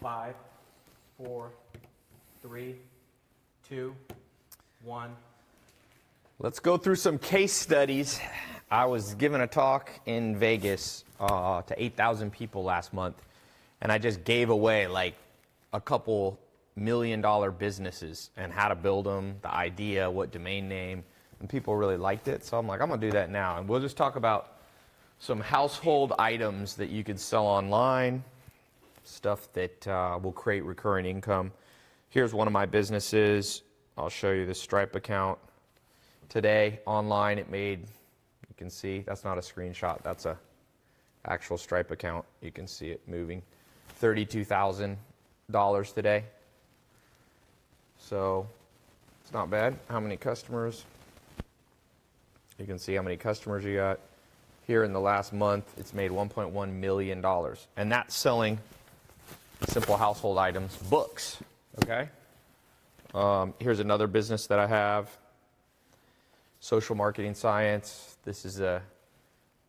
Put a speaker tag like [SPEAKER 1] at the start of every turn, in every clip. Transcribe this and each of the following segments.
[SPEAKER 1] 5, 4, 3, 2, 1.
[SPEAKER 2] Let's go through some case studies. I was giving a talk in Vegas to 8,000 people last month, and I just gave away like a couple $1 million businesses and how to build them, the idea, what domain name, and people really liked it. So I'm like, I'm going to do that now. And we'll just talk about some household items that you can sell online, stuff that will create recurring income. Here's one of my businesses. I'll show you the Stripe account. Today, online, it made, you can see, that's not a screenshot, that's a actual Stripe account. You can see it moving. $32,000 today. So, it's not bad. How many customers? You can see how many customers you got. Here in the last month, it's made $1.1 million. And that's selling simple household items, books, okay? Here's another business that I have. Social marketing science. This is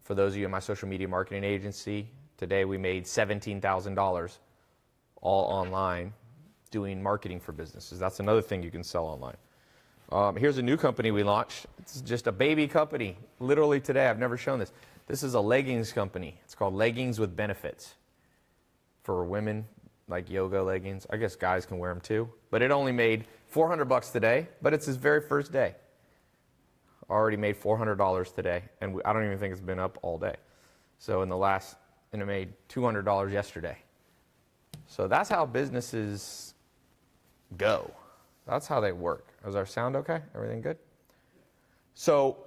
[SPEAKER 2] for those of you in my social media marketing agency. Today we made $17,000 all online doing marketing for businesses. That's another thing you can sell online. Here's a new company we launched. It's just a baby company. Literally today, I've never shown this. This is a leggings company. It's called Leggings with Benefits. For women, like yoga leggings. I guess guys can wear them too. But it only made $400 today, but it's his very first day. Already made $400 today, and I don't even think it's been up all day. So and it made $200 yesterday. So that's how businesses go. That's how they work. Is our sound okay? Everything good? So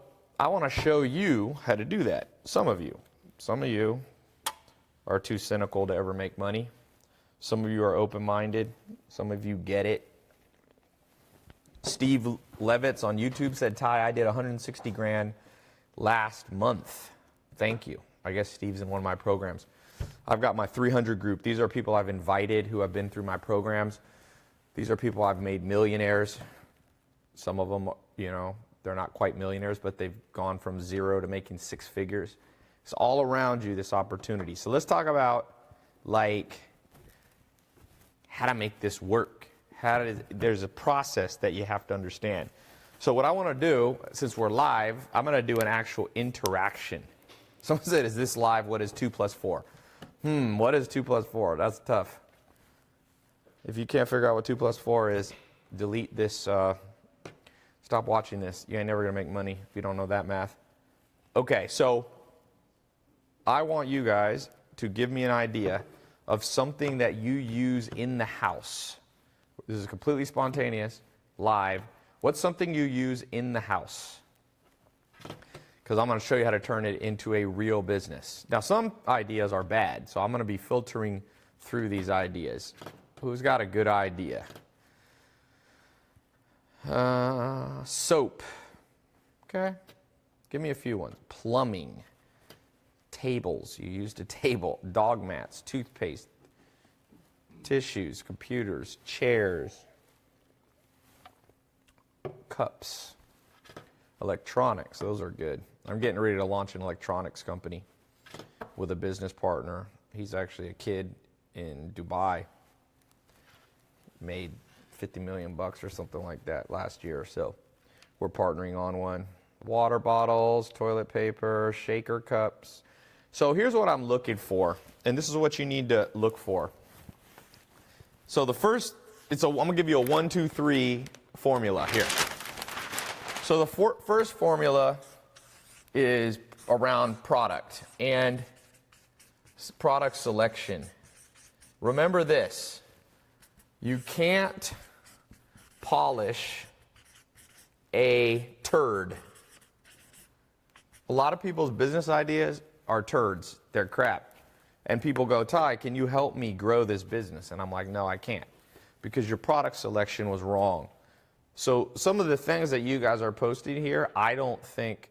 [SPEAKER 2] I want to show you how to do that. Some of you are too cynical to ever make money. Some of you are open-minded. Some of you get it. Steve Levitz on YouTube said, "Tai, I did 160 grand last month." Thank you. I guess Steve's in one of my programs. I've got my 300 group. These are people I've invited who have been through my programs. These are people I've made millionaires. Some of them, you know, they're not quite millionaires, but they've gone from zero to making 6 figures. It's all around you, this opportunity. So let's talk about, like, how to make this work. There's a process that you have to understand. So what I want to do, since we're live, I'm going to do an actual interaction. Someone said, "Is this live? What is 2 plus 4? What is 2 plus 4? That's tough. If you can't figure out what 2 plus 4 is, delete this. Stop watching this. You ain't never going to make money if you don't know that math. Okay, so I want you guys to give me an idea of something that you use in the house. This is completely spontaneous, live. What's something you use in the house? Because I'm going to show you how to turn it into a real business. Now, some ideas are bad, so I'm going to be filtering through these ideas. Who's got a good idea? Soap. Okay. Give me a few ones. Plumbing. Tables. You used a table. Dog mats. Toothpaste. Tissues. Computers. Chairs. Cups. Electronics. Those are good. I'm getting ready to launch an electronics company with a business partner. He's actually a kid in Dubai. Made 50 million bucks or something like that last year. So we're partnering on one. Water bottles, toilet paper, shaker cups. So here's what I'm looking for, and this is what you need to look for. So the first, I'm going to give you a 1, 2, 3 formula here. So the first formula is around product and product selection. Remember this. You can't polish a turd. A lot of people's business ideas are turds. They're crap. And people go, "Tai, can you help me grow this business?" And I'm like, "No, I can't. Because your product selection was wrong." So some of the things that you guys are posting here, I don't think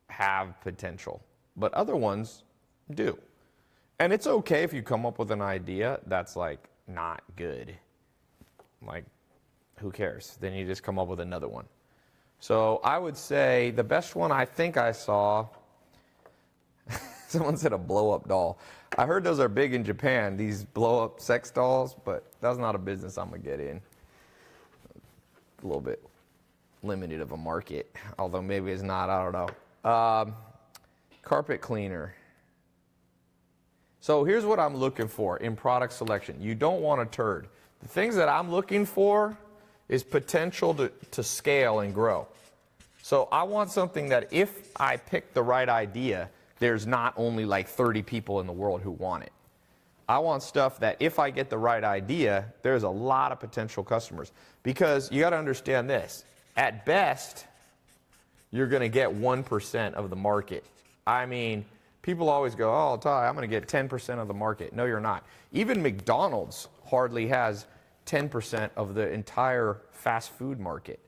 [SPEAKER 2] have potential. But other ones do. And it's okay if you come up with an idea that's like not good. Like, who cares? Then you just come up with another one. So I would say the best one I think I saw, someone said a blow-up doll. I heard those are big in Japan, these blow-up sex dolls, but that's not a business I'm going to get in. A little bit limited of a market, although maybe it's not, I don't know. Carpet cleaner. So here's what I'm looking for in product selection. You don't want a turd. The things that I'm looking for is potential to scale and grow. So I want something that if I pick the right idea, there's not only like 30 people in the world who want it. I want stuff that if I get the right idea, there's a lot of potential customers. Because you got to understand this. At best, you're going to get 1% of the market. I mean, people always go, oh, Tai, I'm going to get 10% of the market. No, you're not. Even McDonald's hardly has 10% of the entire fast food market.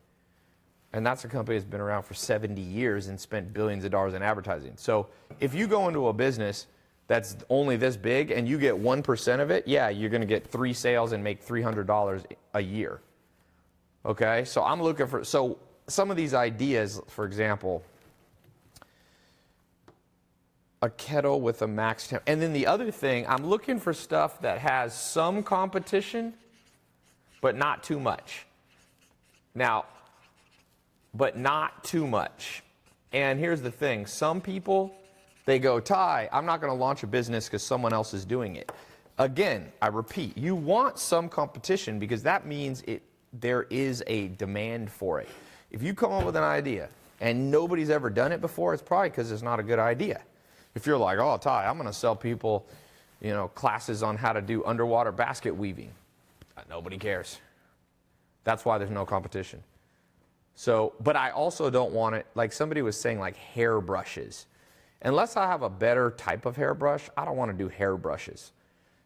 [SPEAKER 2] And that's a company that's been around for 70 years and spent billions of dollars in advertising. So if you go into a business that's only this big and you get 1% of it, yeah, you're going to get 3 sales and make $300 a year. Okay, so I'm looking for, so some of these ideas, for example, a kettle with a max temp. And then the other thing, I'm looking for stuff that has some competition, but not too much. Now, but not too much. And here's the thing, some people, they go, Tai, I'm not going to launch a business because someone else is doing it. Again, I repeat, you want some competition because that means there is a demand for it. If you come up with an idea and nobody's ever done it before, it's probably because it's not a good idea. If you're like, oh, Tai, I'm going to sell people, classes on how to do underwater basket weaving. Nobody cares. That's why there's no competition. So, but I also don't want it, like somebody was saying, like hair brushes. Unless I have a better type of hairbrush, I don't want to do hairbrushes.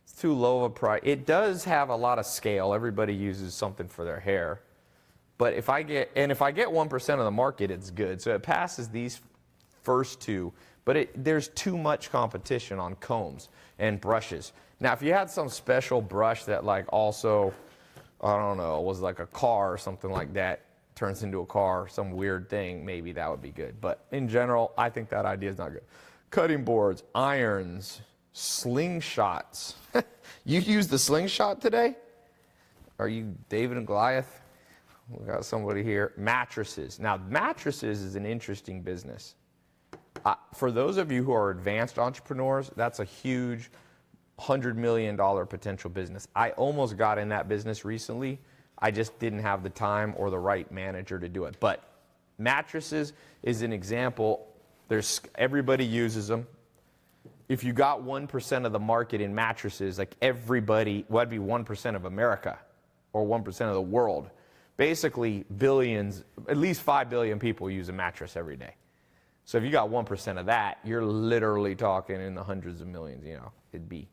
[SPEAKER 2] It's too low of a price. It does have a lot of scale. Everybody uses something for their hair. But if I get 1% of the market, it's good. So it passes these first two. But there's too much competition on combs and brushes. Now, if you had some special brush that like also, I don't know, was like a car or something like that, turns into a car, some weird thing, maybe that would be good. But in general, I think that idea is not good. Cutting boards, irons, slingshots. You used the slingshot today? Are you David and Goliath? We got somebody here. Mattresses. Now, mattresses is an interesting business. For those of you who are advanced entrepreneurs, that's a huge $100 million potential business. I almost got in that business recently. I just didn't have the time or the right manager to do it. But mattresses is an example. Everybody uses them. If you got 1% of the market in mattresses, like everybody, well, that'd be 1% of America or 1% of the world. Basically, billions, at least 5 billion people use a mattress every day. So if you got 1% of that, you're literally talking in the hundreds of millions, it'd be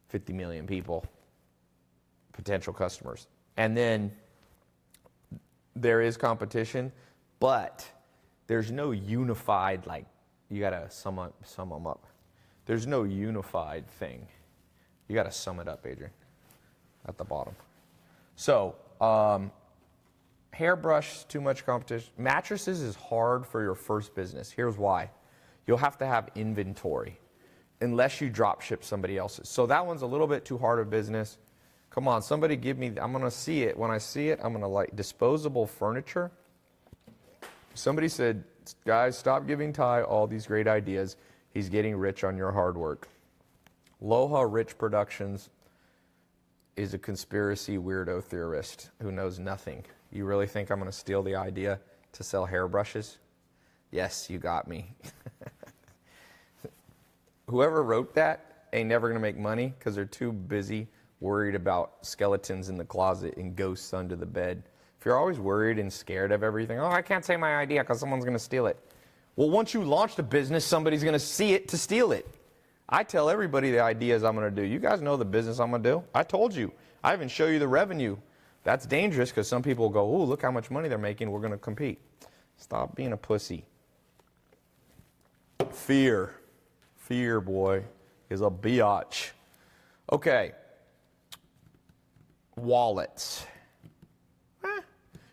[SPEAKER 2] 50 million people, potential customers. And then there is competition, but there's no unified, like, you got to sum them up. There's no unified thing. You got to sum it up, Adrian, at the bottom. So, hairbrush, too much competition. Mattresses is hard for your first business. Here's why. You'll have to have inventory unless you drop ship somebody else's. So that one's a little bit too hard of business. Come on, somebody give me, I'm going to see it. When I see it, I'm going to like disposable furniture. Somebody said, guys, stop giving Tai all these great ideas. He's getting rich on your hard work. Loha Rich Productions is a conspiracy weirdo theorist who knows nothing. You really think I'm going to steal the idea to sell hairbrushes? Yes, you got me. Whoever wrote that ain't never going to make money because they're too busy worried about skeletons in the closet and ghosts under the bed. If you're always worried and scared of everything, oh, I can't say my idea because someone's going to steal it. Well, once you launch the business, somebody's going to see it to steal it. I tell everybody the ideas I'm going to do. You guys know the business I'm going to do. I told you. I even show you the revenue. That's dangerous because some people go, oh, look how much money they're making. We're going to compete. Stop being a pussy. Fear. Fear, boy, is a biatch. Okay. Wallets.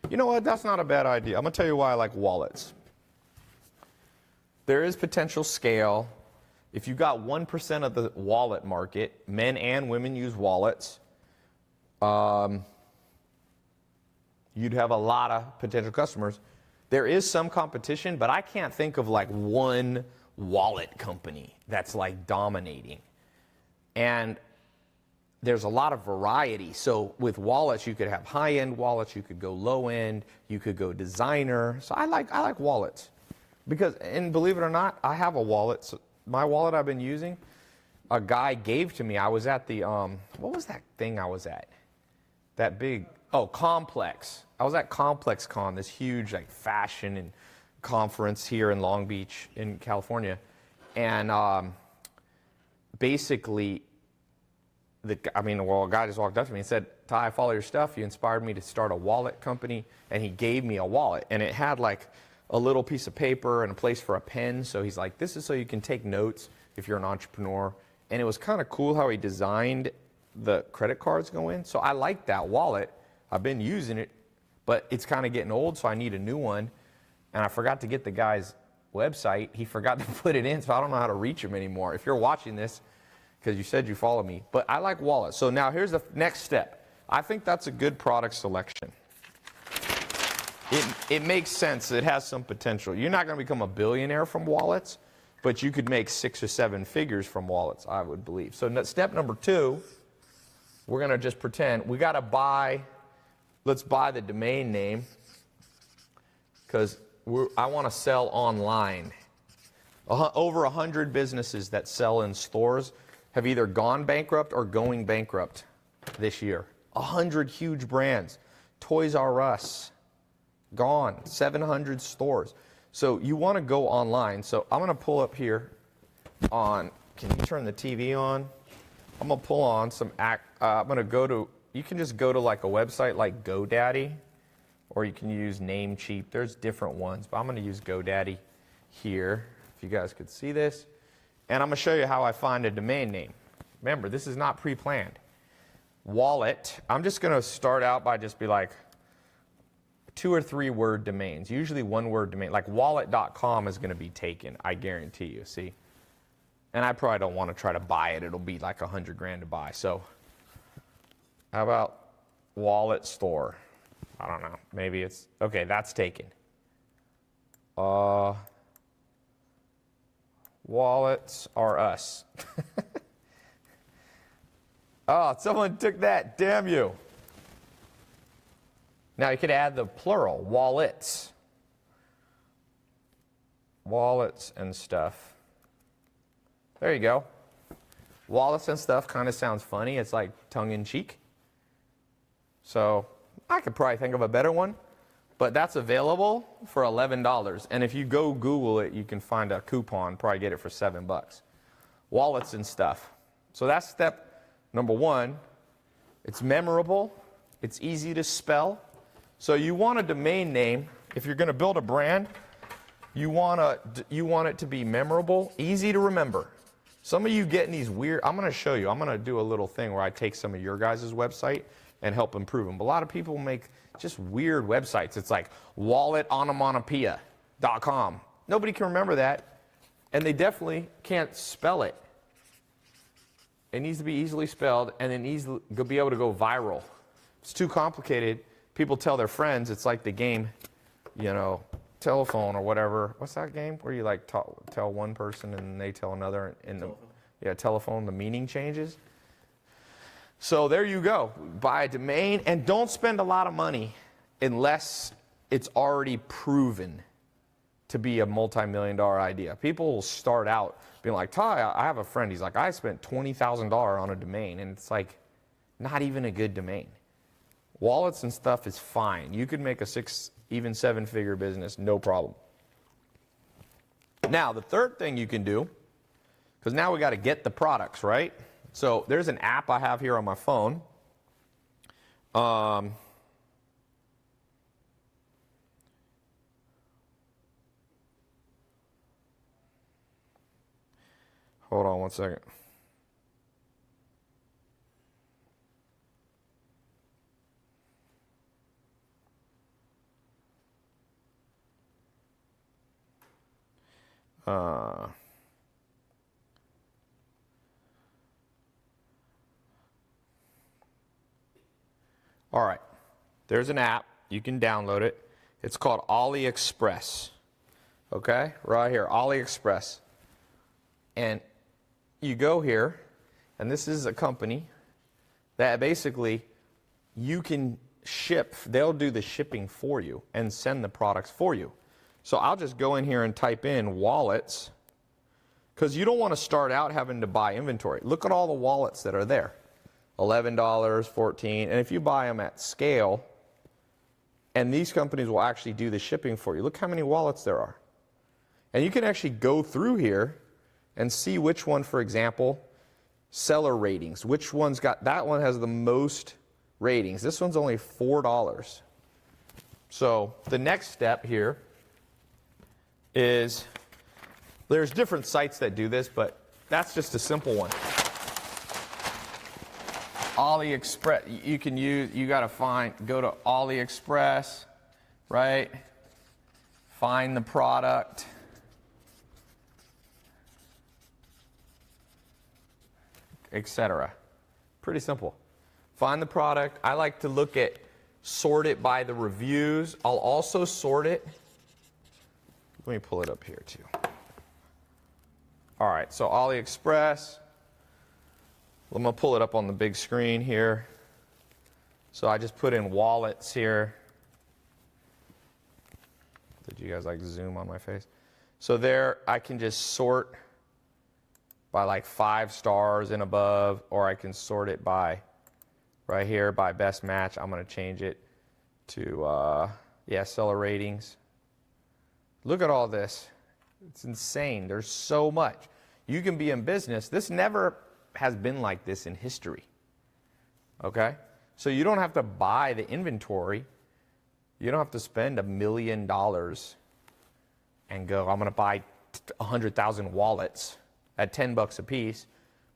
[SPEAKER 2] You know what? That's not a bad idea. I'm going to tell you why I like wallets. There is potential scale. if you got 1% of the wallet market, men and women use wallets, you'd have a lot of potential customers. There is some competition, but I can't think of like one wallet company that's like dominating. And there's a lot of variety. So with wallets, you could have high-end wallets, you could go low-end, you could go designer. So I like wallets. Because, and believe it or not, I have a wallet. So my wallet I've been using, a guy gave to me. I was at the, what was that thing I was at? That big, Complex. I was at Complex Con, this huge like fashion and conference here in Long Beach in California. And basically, a guy just walked up to me and said, "Tai, I follow your stuff. You inspired me to start a wallet company." And he gave me a wallet. And it had like a little piece of paper and a place for a pen. So he's like, "This is so you can take notes if you're an entrepreneur." And it was kind of cool how he designed the credit cards go in. So I like that wallet. I've been using it, but it's kind of getting old, so I need a new one. And I forgot to get the guy's website. He forgot to put it in, so I don't know how to reach him anymore. If you're watching this, because you said you follow me. But I like wallets. So now here's the next step. I think that's a good product selection. It makes sense. It has some potential. You're not going to become a billionaire from wallets, but you could make 6 or 7 figures from wallets, I would believe. So step number 2, we're going to just pretend we got to buy, let's buy the domain name, because I want to sell online. Over 100 businesses that sell in stores have either gone bankrupt or going bankrupt this year. 100 huge brands. Toys R Us, gone. 700 stores. So you want to go online. So I'm going to pull up here on, can you turn the TV on? I'm going to pull on some, I'm going to go to, you can just go to like a website like GoDaddy, or you can use Namecheap. There's different ones, but I'm going to use GoDaddy here, if you guys could see this. And I'm going to show you how I find a domain name. Remember, this is not pre-planned. Wallet, I'm just going to start out by just be like 2 or 3 word domains, usually 1 word domain. Like wallet.com is going to be taken, I guarantee you, see? And I probably don't want to try to buy it. It'll be like $100,000 to buy. So how about wallet store? I don't know. Maybe it's, okay, that's taken. Wallets are us. Oh, someone took that. Damn you. Now you could add the plural, wallets. Wallets and stuff. There you go. Wallets and stuff kind of sounds funny. It's like tongue-in-cheek. So I could probably think of a better one, but that's available for $11. And if you go Google it, you can find a coupon, probably get it for $7. Wallets and stuff. So that's step number 1. It's memorable. It's easy to spell. So you want a domain name. If you're going to build a brand, you want it to be memorable, easy to remember. Some of you getting these weird, I'm going to show you. I'm going to do a little thing where I take some of your guys' website and help improve them. But a lot of people make just weird websites. It's like walletonomatopoeia.com. Nobody can remember that, and they definitely can't spell it. It needs to be easily spelled and then easily be able to go viral. If it's too complicated, people tell their friends. It's like the game, telephone or whatever. What's that game where you like tell one person and they tell another, and telephone, the meaning changes. So there you go. Buy a domain and don't spend a lot of money unless it's already proven to be a multi-million-dollar idea. People will start out being like, Tai, I have a friend. He's like, I spent $20,000 on a domain, and it's like not even a good domain. Wallets and stuff is fine. You could make a 6, even 7-figure business, no problem. Now, the third thing you can do, because now we got to get the products, right? So there's an app I have here on my phone. Hold on one second. All right, there's an app. You can download it. It's called AliExpress. Okay, right here, AliExpress. And you go here, and this is a company that basically you can ship. They'll do the shipping for you and send the products for you. So I'll just go in here and type in wallets, because you don't want to start out having to buy inventory. Look at all the wallets that are there. $11, $14, and if you buy them at scale, and these companies will actually do the shipping for you. Look how many wallets there are. And you can actually go through here and see which one, for example, seller ratings. Which one's got, that one has the most ratings. This one's only $4. So the next step here is, there's different sites that do this, but that's just a simple one. AliExpress, you can use, you got to go to AliExpress, right? Find the product. Etc. Pretty simple. Find the product. I like to look at, sort it by the reviews. I'll also sort it. Let me pull it up here too. All right, so AliExpress. I'm going to pull it up on the big screen here. So I just put in wallets here. Did you guys like zoom on my face? So there I can just sort by like 5 stars and above, or I can sort it by, right here, by best match. I'm going to change it to, seller ratings. Look at all this. It's insane. There's so much. You can be in business. This never has been like this in history. Okay? So you don't have to buy the inventory. You don't have to spend $1 million and go, I'm going to buy 100,000 wallets at $10 a piece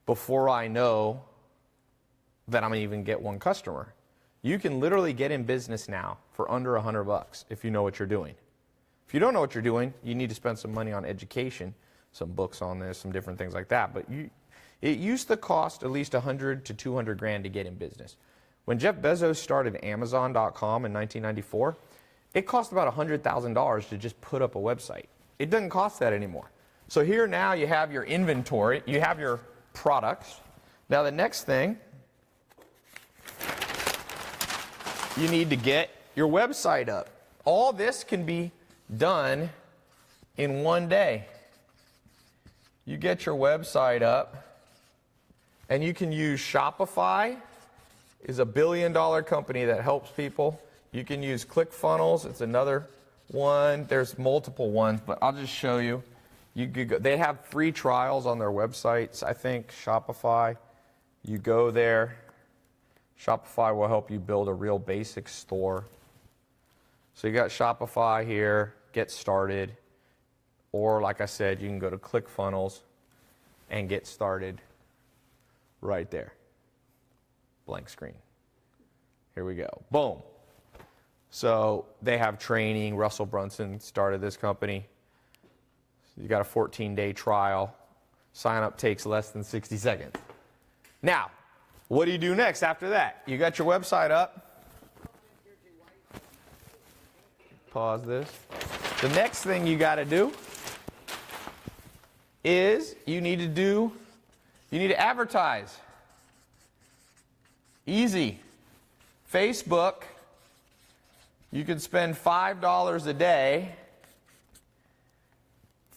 [SPEAKER 2] before I know that I'm going to even get one customer. You can literally get in business now for under $100 if you know what you're doing. If you don't know what you're doing, you need to spend some money on education, some books on this, some different things like that. But it used to cost at least 100 to 200 grand to get in business. When Jeff Bezos started Amazon.com in 1994, it cost about $100,000 to just put up a website. It doesn't cost that anymore. So here now you have your inventory, you have your products. Now the next thing, you need to get your website up. All this can be done in one day. You get your website up, and you can use Shopify. Is a $1 billion company that helps people. You can use ClickFunnels. It's another one. There's multiple ones, but I'll just show you. You could go, they have free trials on their websites, I think, Shopify. You go there. Shopify will help you build a real basic store. So you got Shopify here, get started. Or like I said, you can go to ClickFunnels and get started right there. Blank screen. Here we go. Boom. So they have training. Russell Brunson started this company. You got a 14-day trial. Sign up takes less than 60 seconds. Now, what do you do next after that? You got your website up. Pause this. The next thing you got to do is you need to advertise. Easy. Facebook, you can spend $5 a day.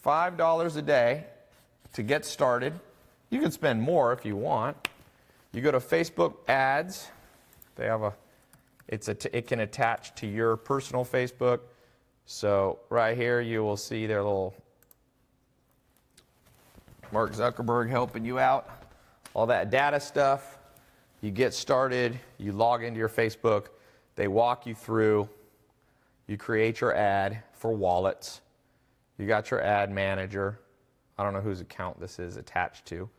[SPEAKER 2] $5 a day to get started. You can spend more if you want. You go to Facebook ads. They have it can attach to your personal Facebook. So right here you will see their little Mark Zuckerberg helping you out. All that data stuff. You get started, you log into your Facebook, they walk you through, you create your ad for wallets. You got your ad manager. I don't know whose account this is attached to,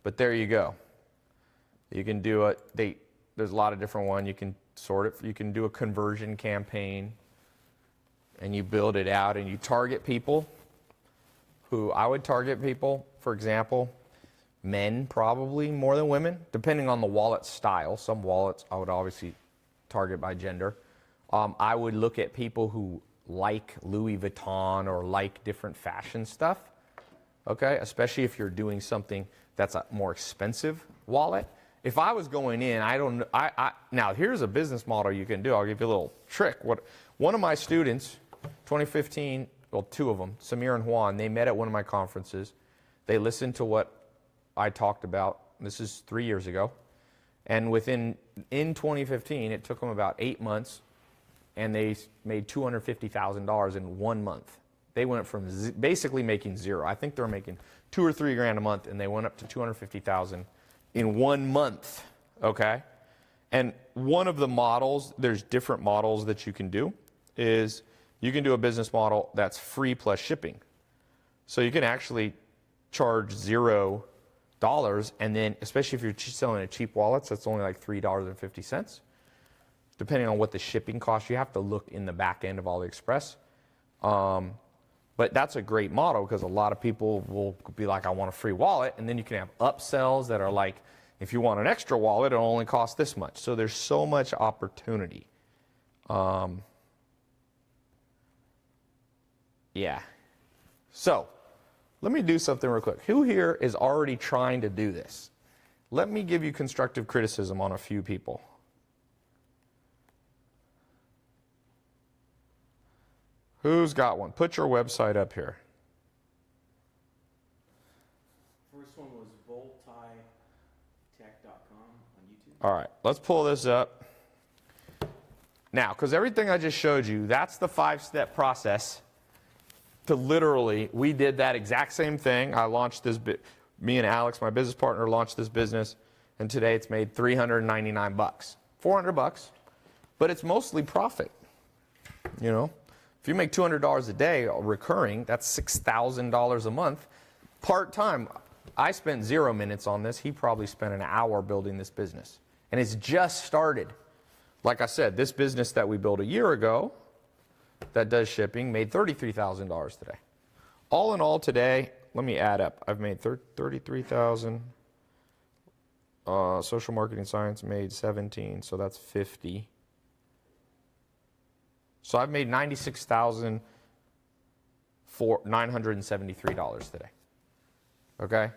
[SPEAKER 2] but there you go. You can do it. There's a lot of different ones. You can sort it. You can do a conversion campaign, and you build it out, and you target people who I would target people, for example, men probably more than women, depending on the wallet style. Some wallets I would obviously target by gender. I would look at people who like Louis Vuitton or like different fashion stuff, okay? Especially if you're doing something that's a more expensive wallet. If I was going in, now here's a business model you can do. I'll give you a little trick. One of my students, 2015, well, two of them, Samir and Juan, they met at one of my conferences. They listened to what I talked about. This is 3 years ago. And in 2015, it took them about 8 months, and they made $250,000 in 1 month. They went from basically making zero. I think they were making $2 or $3 grand a month, and they went up to $250,000 in 1 month, okay? And one of the models, there's different models that you can do, is you can do a business model that's free plus shipping. So you can actually charge $0, and then, especially if you're selling a cheap wallets, that's only like $3.50. Depending on what the shipping costs, you have to look in the back end of AliExpress. But that's a great model because a lot of people will be like, I want a free wallet. And then you can have upsells that are like, if you want an extra wallet, it'll only cost this much. So there's so much opportunity. Yeah. So let me do something real quick. Who here is already trying to do this? Let me give you constructive criticism on a few people. Who's got one? Put your website up here.
[SPEAKER 1] First one was voltitech.com on YouTube.
[SPEAKER 2] All right, let's pull this up. Now, because everything I just showed you, that's the 5-step process to literally, we did that exact same thing. I launched this, me and Alex, my business partner, launched this business, and today it's made $399, $400, but it's mostly profit, you know? If you make $200 a day recurring, that's $6,000 a month. Part-time, I spent 0 minutes on this. He probably spent an hour building this business. And it's just started. Like I said, this business that we built a year ago that does shipping made $33,000 today. All in all today, let me add up. I've made $33,000. Social marketing science made 17, so that's 50. So I've made $96,973 today. Okay?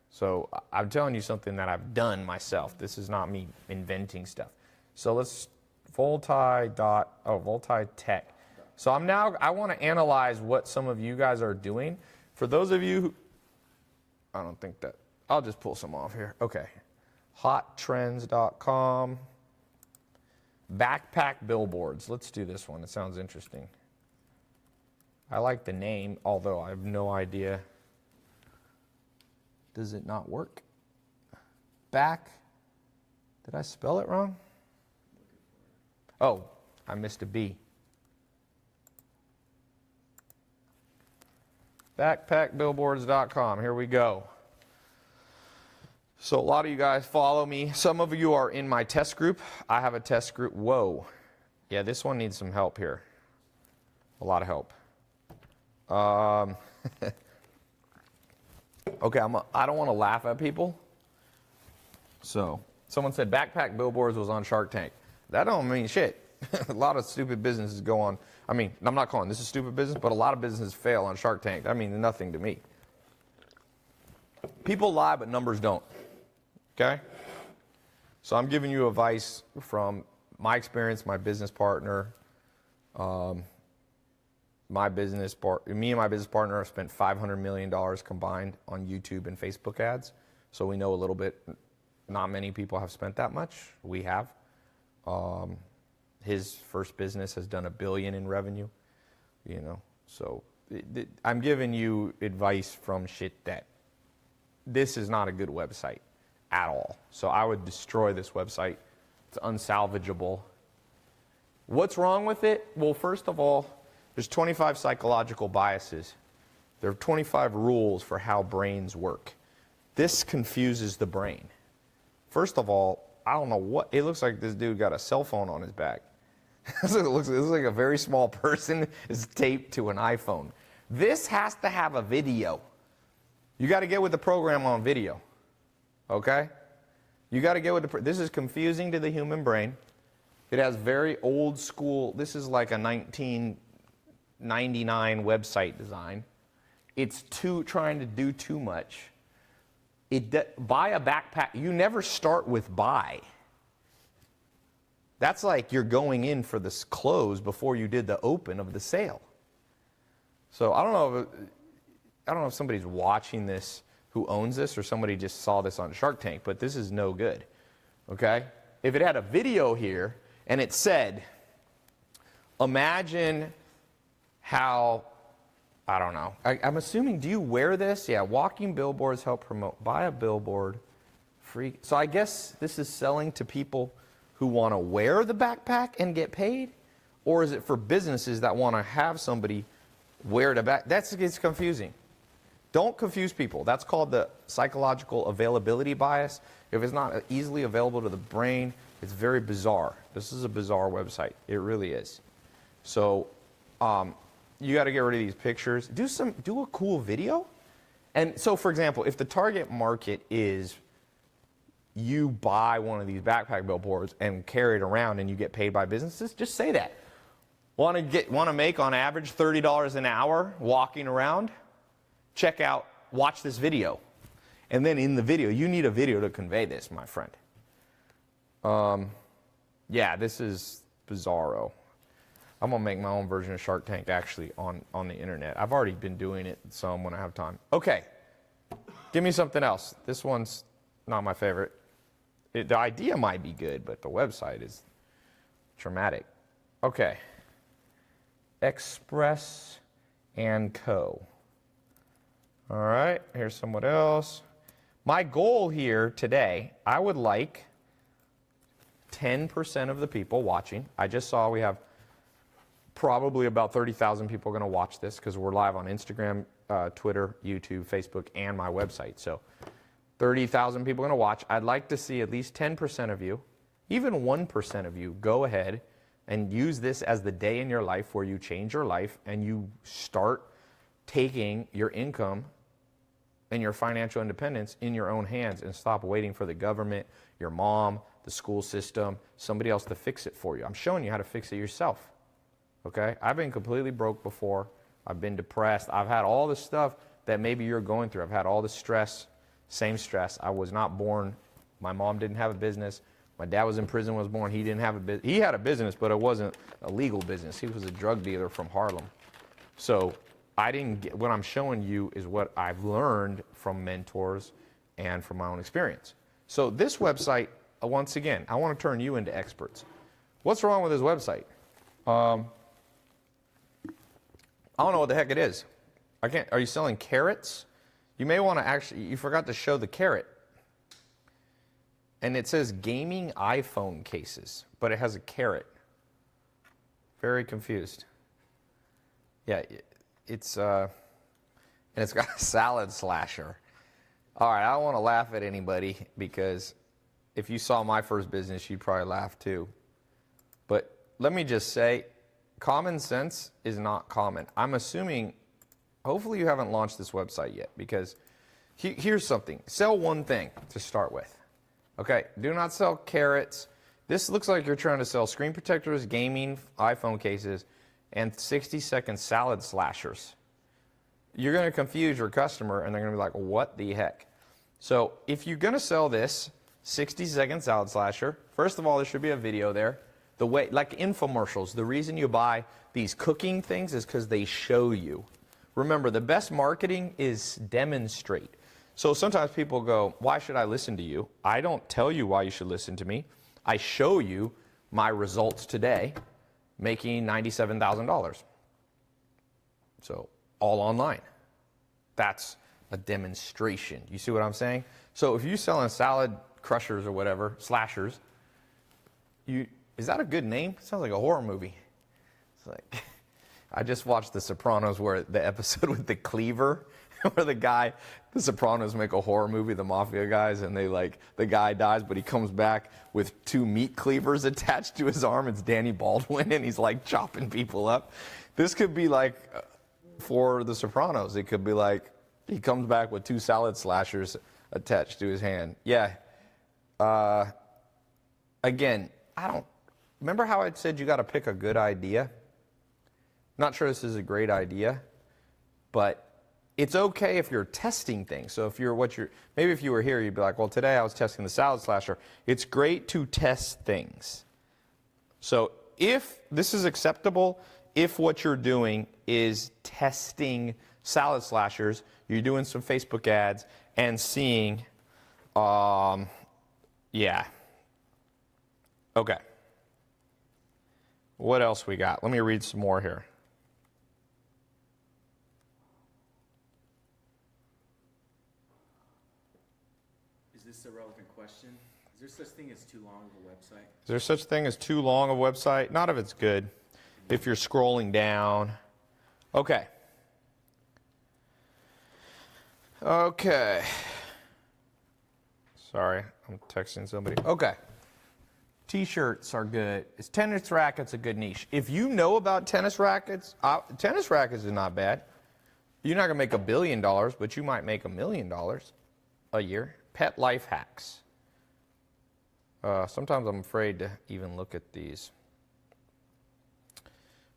[SPEAKER 2] So I'm telling you something that I've done myself. This is not me inventing stuff. So let's Voltitech. So I want to analyze what some of you guys are doing. For those of you who, I don't think that, I'll just pull some off here. Okay. Hottrends.com. Backpack billboards. Let's do this one. It sounds interesting. I like the name, although I have no idea. Does it not work? Did I spell it wrong? Oh, I missed a B. Backpackbillboards.com. Here we go. So a lot of you guys follow me. Some of you are in my test group. I have a test group. Whoa. Yeah, this one needs some help here. A lot of help. Okay, I don't want to laugh at people. So someone said Backpack Billboards was on Shark Tank. That don't mean shit. A lot of stupid businesses go on. I mean, I'm not calling this a stupid business, but a lot of businesses fail on Shark Tank. That means nothing to me. People lie, but numbers don't. Okay? So I'm giving you advice from my experience, my business partner. Me and my business partner have spent $500 million combined on YouTube and Facebook ads. So we know a little bit. Not many people have spent that much. We have. His first business has done $1 billion in revenue. You know, so I'm giving you advice from shit that this is not a good website at all. So I would destroy this website. It's unsalvageable. What's wrong with it? Well, first of all, there's 25 psychological biases. There are 25 rules for how brains work. This confuses the brain. First of all, I don't know what, it looks like this dude got a cell phone on his back. It looks like a very small person is taped to an iPhone. This has to have a video. You got to get with the program on video. Okay? You got to get with this is confusing to the human brain. It has very old school, this is like a 1999 website design. It's trying to do too much. Buy a backpack, you never start with buy. That's like you're going in for this close before you did the open of the sale. So I don't know if somebody's watching this who owns this or somebody just saw this on Shark Tank, but this is no good, okay? If it had a video here and it said, imagine how, I don't know, I'm assuming, do you wear this? Yeah, walking billboards help promote, buy a billboard, free. So I guess this is selling to people who want to wear the backpack and get paid? Or is it for businesses that want to have somebody wear the back? It's confusing. Don't confuse people. That's called the psychological availability bias. If it's not easily available to the brain, it's very bizarre. This is a bizarre website. It really is. So you got to get rid of these pictures. Do a cool video. And so, for example, if the target market is you buy one of these backpack billboards and carry it around and you get paid by businesses, just say that. Want to make on average $30 an hour walking around? Watch this video. And then in the video, you need a video to convey this, my friend. Yeah, this is bizarro. I'm going to make my own version of Shark Tank actually on the internet. I've already been doing it some when I have time. Okay, give me something else. This one's not my favorite. The idea might be good, but the website is traumatic. Okay. Express and Co. All right, here's someone else. My goal here today, I would like 10% of the people watching. I just saw we have probably about 30,000 people going to watch this because we're live on Instagram, Twitter, YouTube, Facebook, and my website. So 30,000 people going to watch. I'd like to see at least 10% of you, even 1% of you, go ahead and use this as the day in your life where you change your life and you start taking your income and your financial independence in your own hands and stop waiting for the government, your mom, the school system, somebody else to fix it for you. I'm showing you how to fix it yourself. Okay? I've been completely broke before. I've been depressed. I've had all the stuff that maybe you're going through. I've had all the stress, same stress. I was not born. My mom didn't have a business. My dad was in prison when I was born. He didn't have a business. He had a business, but it wasn't a legal business. He was a drug dealer from Harlem. So I didn't get, what I'm showing you is what I've learned from mentors and from my own experience. So this website, once again, I want to turn you into experts. What's wrong with this website? I don't know what the heck it is. Are you selling carrots? You may want to you forgot to show the carrot. And it says gaming iPhone cases, but it has a carrot. Very confused. Yeah, and it's got a salad slasher. All right, I don't want to laugh at anybody because if you saw my first business, you'd probably laugh too. But let me just say, common sense is not common. I'm assuming, hopefully you haven't launched this website yet because here's something. Sell one thing to start with. Okay, do not sell carrots. This looks like you're trying to sell screen protectors, gaming, iPhone cases, and 60-second salad slashers. You're going to confuse your customer, and they're going to be like, what the heck? So if you're going to sell this 60-second salad slasher, first of all, there should be a video there. The way, like infomercials, the reason you buy these cooking things is because they show you. Remember, the best marketing is demonstrate. So sometimes people go, why should I listen to you? I don't tell you why you should listen to me. I show you my results today, making $97,000. So all online. That's a demonstration. You see what I'm saying? So if you're selling salad crushers or whatever, slashers, is that a good name? It sounds like a horror movie. It's like, I just watched The Sopranos, where the episode with the cleaver, where the Sopranos make a horror movie, the mafia guys, and the guy dies, but he comes back with 2 meat cleavers attached to his arm. It's Danny Baldwin, and he's like chopping people up. This could be like, for the Sopranos, it could be like, he comes back with 2 salad slashers attached to his hand. Yeah. Again, remember how I said you got to pick a good idea? Not sure this is a great idea, but it's okay if you're testing things. So if maybe if you were here, you'd be like, well, today I was testing the salad slasher. It's great to test things. So if this is acceptable, if what you're doing is testing salad slashers, you're doing some Facebook ads and seeing, yeah. Okay. What else we got? Let me read some more here.
[SPEAKER 1] Is this a relevant question? Is there such thing as too long of a website?
[SPEAKER 2] Is there such thing as too long a website? Not if it's good. If you're scrolling down. Okay. Okay. Sorry, I'm texting somebody. Okay. T-shirts are good. Is tennis rackets a good niche? If you know about tennis rackets is not bad. You're not going to make $1 billion, but you might make $1 million a year. Pet life hacks. Sometimes I'm afraid to even look at these.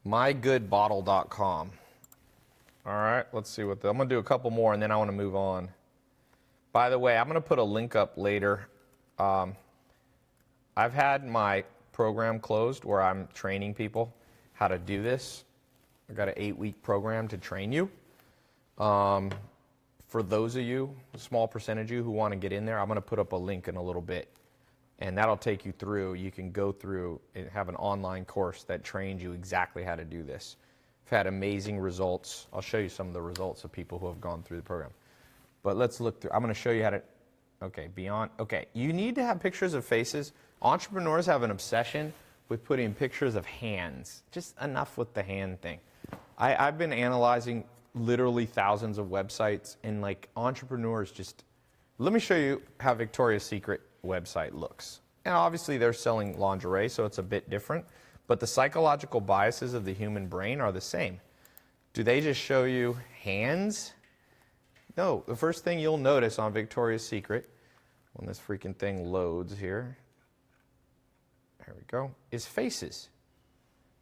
[SPEAKER 2] mygoodbottle.com. All right, let's see I'm going to do a couple more, and then I want to move on. By the way, I'm going to put a link up later. I've had my program closed where I'm training people how to do this. I've got an 8-week program to train you. For those of you, a small percentage of you who want to get in there, I'm going to put up a link in a little bit. And that'll take you through. You can go through and have an online course that trains you exactly how to do this. I've had amazing results. I'll show you some of the results of people who have gone through the program. But let's look through. I'm going to show you how to, you need to have pictures of faces. Entrepreneurs have an obsession with putting pictures of hands. Just enough with the hand thing. I've been analyzing literally thousands of websites, and like entrepreneurs just, let me show you how Victoria's Secret website looks. And obviously they're selling lingerie, so it's a bit different, but the psychological biases of the human brain are the same. Do they just show you hands? No, the first thing you'll notice on Victoria's Secret, when this freaking thing loads here, there we go, is faces.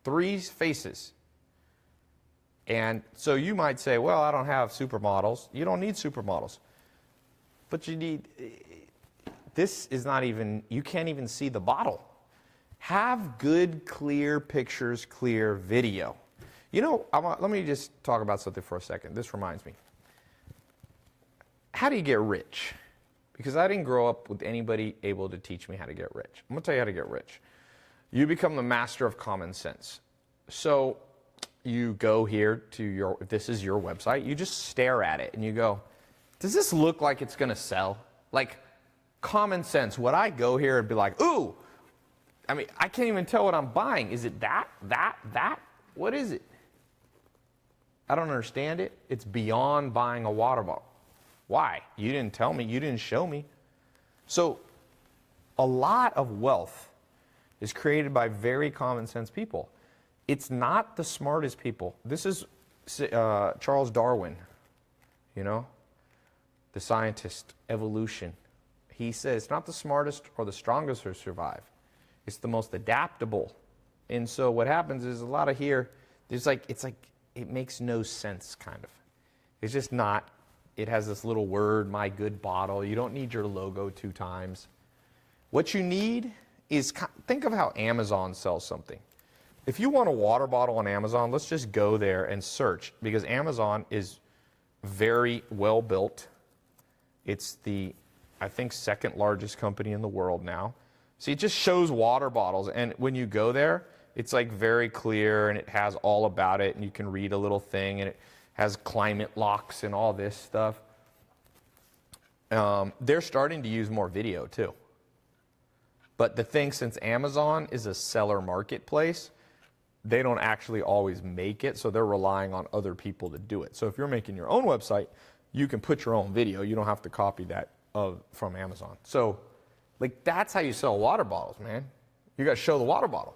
[SPEAKER 2] 3 faces. And so you might say, well, I don't have supermodels. You don't need supermodels. But you need, this is not even, you can't even see the bottle. Have good, clear pictures, clear video. You know, let me just talk about something for a second. This reminds me. How do you get rich? Because I didn't grow up with anybody able to teach me how to get rich. I'm going to tell you how to get rich. You become the master of common sense. So you go here to if this is your website, you just stare at it and you go, does this look like it's going to sell? Like common sense. Would I go here and be like, ooh, I mean, I can't even tell what I'm buying. Is it that? What is it? I don't understand it. It's beyond buying a water bottle. Why? You didn't tell me. You didn't show me. So a lot of wealth is created by very common sense people. It's not the smartest people. This is Charles Darwin, you know, the scientist, evolution. He says it's not the smartest or the strongest who survive. It's the most adaptable. And so what happens is a lot of here, it's like it makes no sense, kind of. It's just not. It has this little word, my good bottle. You don't need your logo 2 times. What you need is, think of how Amazon sells something. If you want a water bottle on Amazon, let's just go there and search, because Amazon is very well built. It's the, I think, 2nd largest company in the world now. See, it just shows water bottles, and when you go there, it's like very clear, and it has all about it, and you can read a little thing, and it has climate locks and all this stuff. They're starting to use more video too. But the thing, since Amazon is a seller marketplace, they don't actually always make it, so they're relying on other people to do it. So if you're making your own website, you can put your own video. You don't have to copy that from Amazon. So, like, that's how you sell water bottles, man. You got to show the water bottle.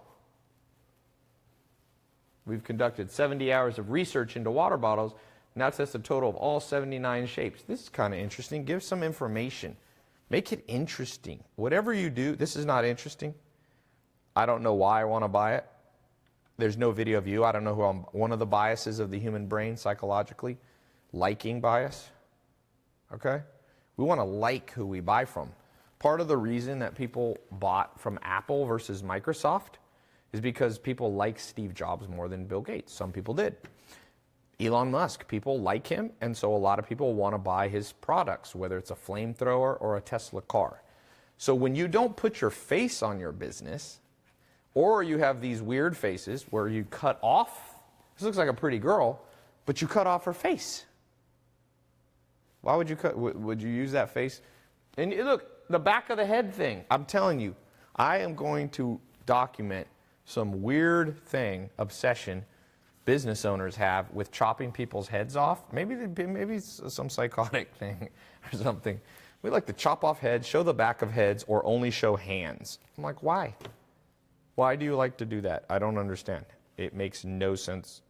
[SPEAKER 2] We've conducted 70 hours of research into water bottles, and that's a total of all 79 shapes. This is kind of interesting. Give some information. Make it interesting. Whatever you do, this is not interesting. I don't know why I want to buy it. There's no video of you. I don't know who I'm. One of the biases of the human brain psychologically, liking bias. Okay? We want to like who we buy from. Part of the reason that people bought from Apple versus Microsoft is because people like Steve Jobs more than Bill Gates. Some people did. Elon Musk, people like him, and so a lot of people want to buy his products, whether it's a flamethrower or a Tesla car. So when you don't put your face on your business, or you have these weird faces where you cut off, this looks like a pretty girl, but you cut off her face. Why would you cut, would you use that face? And look, the back of the head thing, I'm telling you, I am going to document some weird thing, obsession, business owners have with chopping people's heads off. Maybe it's some psychotic thing or something. We like to chop off heads, show the back of heads, or only show hands. I'm like, why? Why do you like to do that? I don't understand. It makes no sense.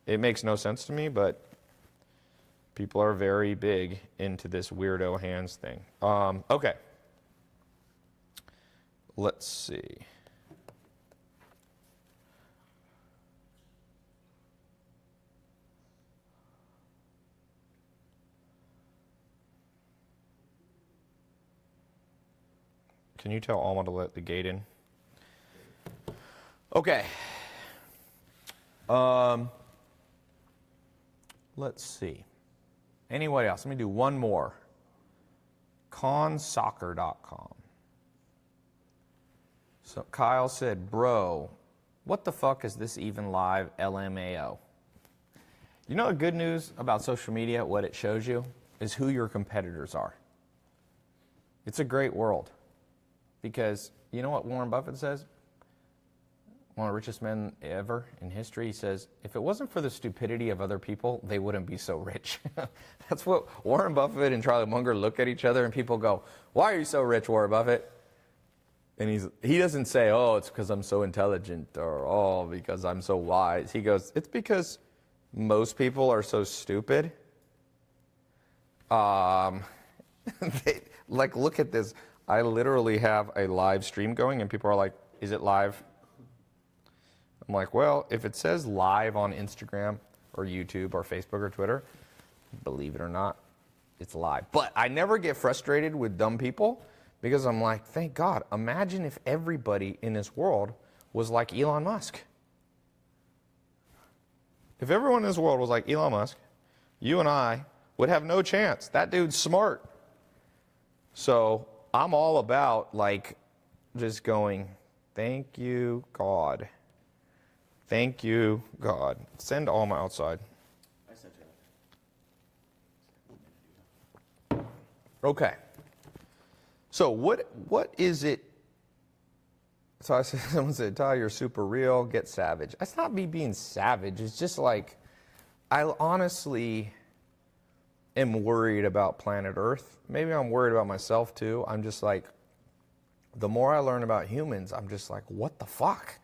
[SPEAKER 2] It makes no sense to me, but people are very big into this weirdo hands thing. Okay. Let's see. Can you tell Alma to let the gate in? Okay. Let's see. Anybody else? Let me do one more. Consoccer.com. So Kyle said, bro, what the fuck is this even live LMAO? You know the good news about social media, what it shows you, is who your competitors are. It's a great world. Because you know what Warren Buffett says? One of the richest men ever in history. He says, if it wasn't for the stupidity of other people, they wouldn't be so rich. That's what Warren Buffett and Charlie Munger look at each other and people go, why are you so rich, Warren Buffett? And he doesn't say, oh, it's because I'm so intelligent, or oh, because I'm so wise. He goes, it's because most people are so stupid. Look at this. I literally have a live stream going, and people are like, is it live? I'm like, well, if it says live on Instagram or YouTube or Facebook or Twitter, believe it or not, it's live. But I never get frustrated with dumb people because I'm like, thank God, imagine if everybody in this world was like Elon Musk. If everyone in this world was like Elon Musk, you and I would have no chance. That dude's smart. So I'm all about like just going, thank you, God. Thank you, God. Send Alma outside.
[SPEAKER 1] I sent you.
[SPEAKER 2] Okay. So what is it? So I said, someone said, Tai, you're super real, get savage. That's not me being savage. It's just like, I honestly am worried about planet Earth. Maybe I'm worried about myself too. I'm just like, the more I learn about humans, I'm just like, what the fuck?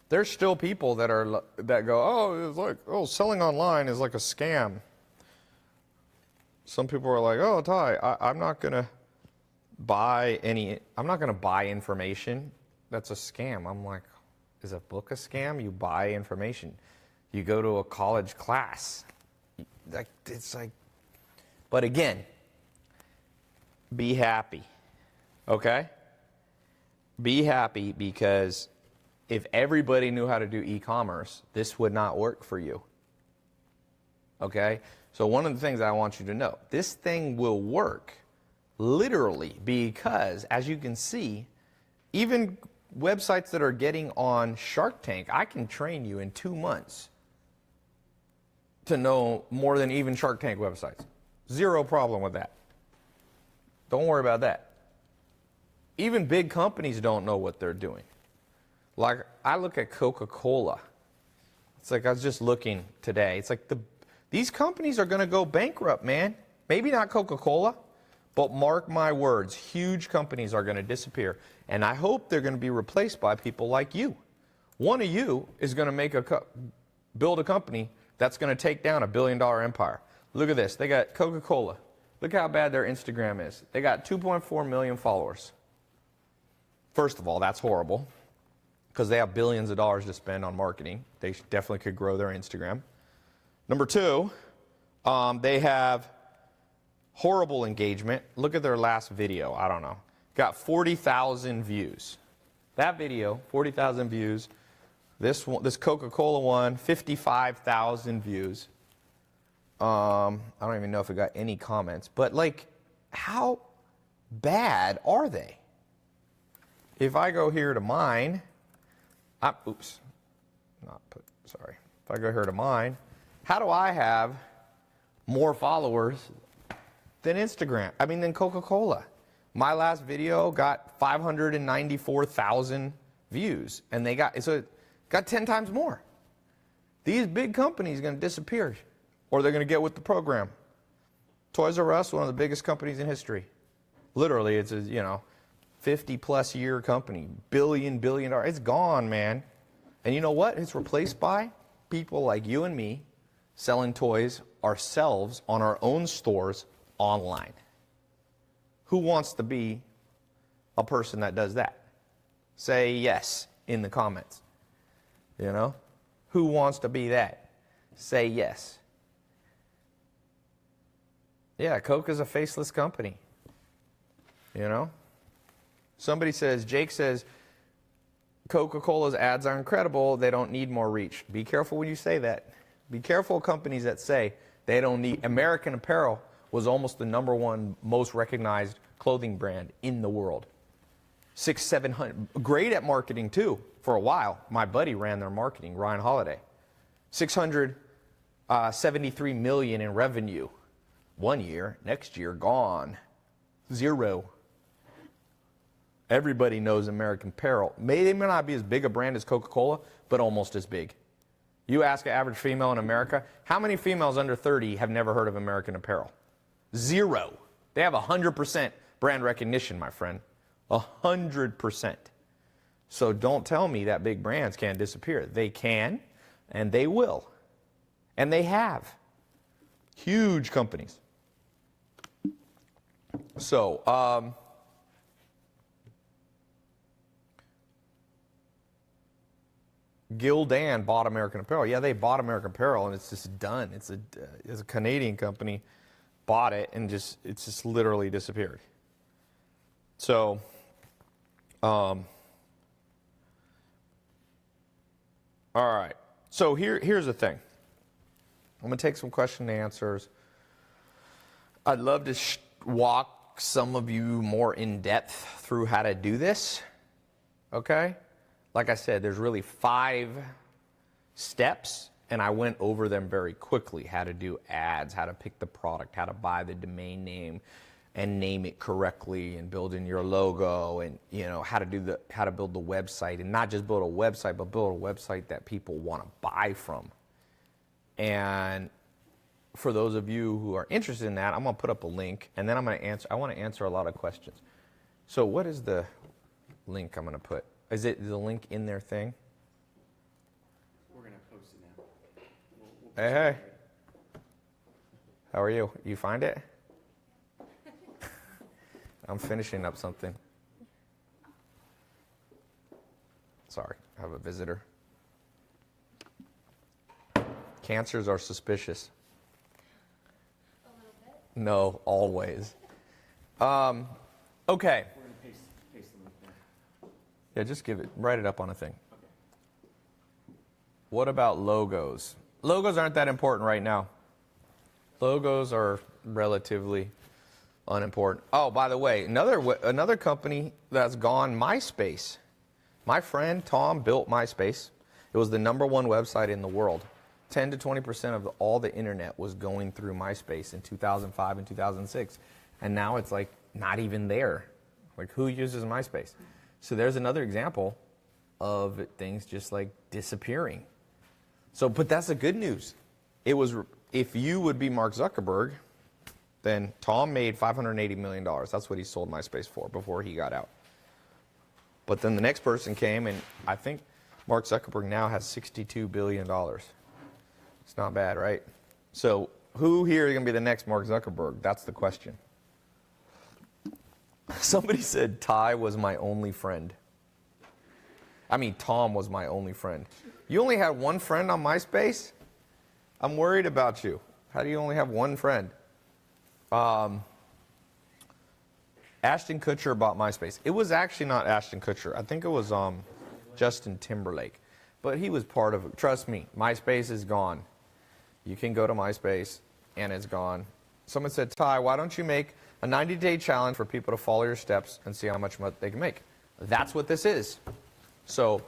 [SPEAKER 2] There's still people that go, oh, it's like, oh, selling online is like a scam. Some people are like, oh, Tai, I'm not gonna buy information. That's a scam. I'm like, is a book a scam? You buy information. You go to a college class. Like, it's like, but again, be happy, okay? Be happy, because if everybody knew how to do e-commerce, this would not work for you, okay? So one of the things I want you to know, this thing will work literally because, as you can see, even websites that are getting on Shark Tank, I can train you in 2 months to know more than even Shark Tank websites. Zero problem with that. Don't worry about that. Even big companies don't know what they're doing. Like, I look at Coca-Cola. It's like, I was just looking today. It's like, these companies are going to go bankrupt, man. Maybe not Coca-Cola, but mark my words, huge companies are going to disappear. And I hope they're going to be replaced by people like you. One of you is going to build a company that's going to take down $1 billion empire. Look at this. They got Coca-Cola. Look how bad their Instagram is. They got 2.4 million followers. First of all, that's horrible because they have billions of dollars to spend on marketing. They definitely could grow their Instagram. Number two, they have horrible engagement. Look at their last video. I don't know. Got 40,000 views. That video, 40,000 views. This Coca-Cola one, 55,000 views. I don't even know if it got any comments. But, like, how bad are they? If I go here to mine, if I go here to mine, how do I have more followers than Instagram? Than Coca-Cola. My last video got 594,000 views, and they got 10 times more. These big companies are going to disappear, or they're going to get with the program. Toys R Us, one of the biggest companies in history. Literally, it's a 50-plus year company, billion dollar. It's gone, man. And you know what? It's replaced by people like you and me selling toys ourselves on our own stores online. Who wants to be a person that does that? Say yes in the comments. Who wants to be that? Say yes. Yeah, Coke is a faceless company. Somebody says, Jake says, Coca-Cola's ads are incredible. They don't need more reach. Be careful when you say that. Be careful of companies that say they don't need. American Apparel was almost the #1 most recognized clothing brand in the world. 700. Great at marketing too. For a while, my buddy ran their marketing, Ryan Holiday. 673 million in revenue. 1 year, next year, gone. 0. Everybody knows American Apparel. They may not be as big a brand as Coca-Cola, but almost as big. You ask an average female in America, how many females under 30 have never heard of American Apparel? 0. They have 100% brand recognition, my friend. 100%. So don't tell me that big brands can't disappear. They can, and they will. And they have. Huge companies. So, Gildan bought American Apparel. Yeah, they bought American Apparel, and it's just done. It's a Canadian company, bought it, and it's just literally disappeared. So, all right. So here's the thing. I'm going to take some question and answers. I'd love to walk some of you more in depth through how to do this. Okay? Like I said, there's really 5 steps, and I went over them very quickly. How to do ads, how to pick the product, how to buy the domain name and name it correctly, and build in your logo, and how to build the website, and not just build a website, but build a website that people want to buy from. And for those of you who are interested in that, I'm going to put up a link, and then I want to answer a lot of questions. So what is the link I'm going to put? Is it the link in their thing?
[SPEAKER 1] We're going to post it now.
[SPEAKER 2] Hey. How are you? You find it? I'm finishing up something. Sorry, I have a visitor. Cancers are suspicious.
[SPEAKER 3] A little bit?
[SPEAKER 2] No, always. Okay.
[SPEAKER 1] We're going to paste the link there.
[SPEAKER 2] Yeah, just write it up on a thing.
[SPEAKER 1] Okay.
[SPEAKER 2] What about logos? Logos aren't that important right now. Logos are relatively unimportant. Oh, by the way, another company that's gone, MySpace. My friend Tom built MySpace. It was the #1 website in the world. 10 to 20% of all the internet was going through MySpace in 2005 and 2006. And now it's like not even there. Like, who uses MySpace? So there's another example of things just like disappearing. So, but that's the good news. If you would be Mark Zuckerberg, then Tom made $580 million. That's what he sold MySpace for before he got out. But then the next person came, and I think Mark Zuckerberg now has $62 billion. It's not bad, right? So who here is going to be the next Mark Zuckerberg? That's the question. Somebody said Tai was my only friend. I mean, Tom was my only friend. You only had one friend on MySpace? I'm worried about you. How do you only have one friend? Ashton Kutcher bought MySpace. It was actually not Ashton Kutcher. I think it was Justin Timberlake. But he was part of it. Trust me, MySpace is gone. You can go to MySpace, and it's gone. Someone said, Tai, why don't you make a 90-day challenge for people to follow your steps and see how much money they can make? That's what this is. So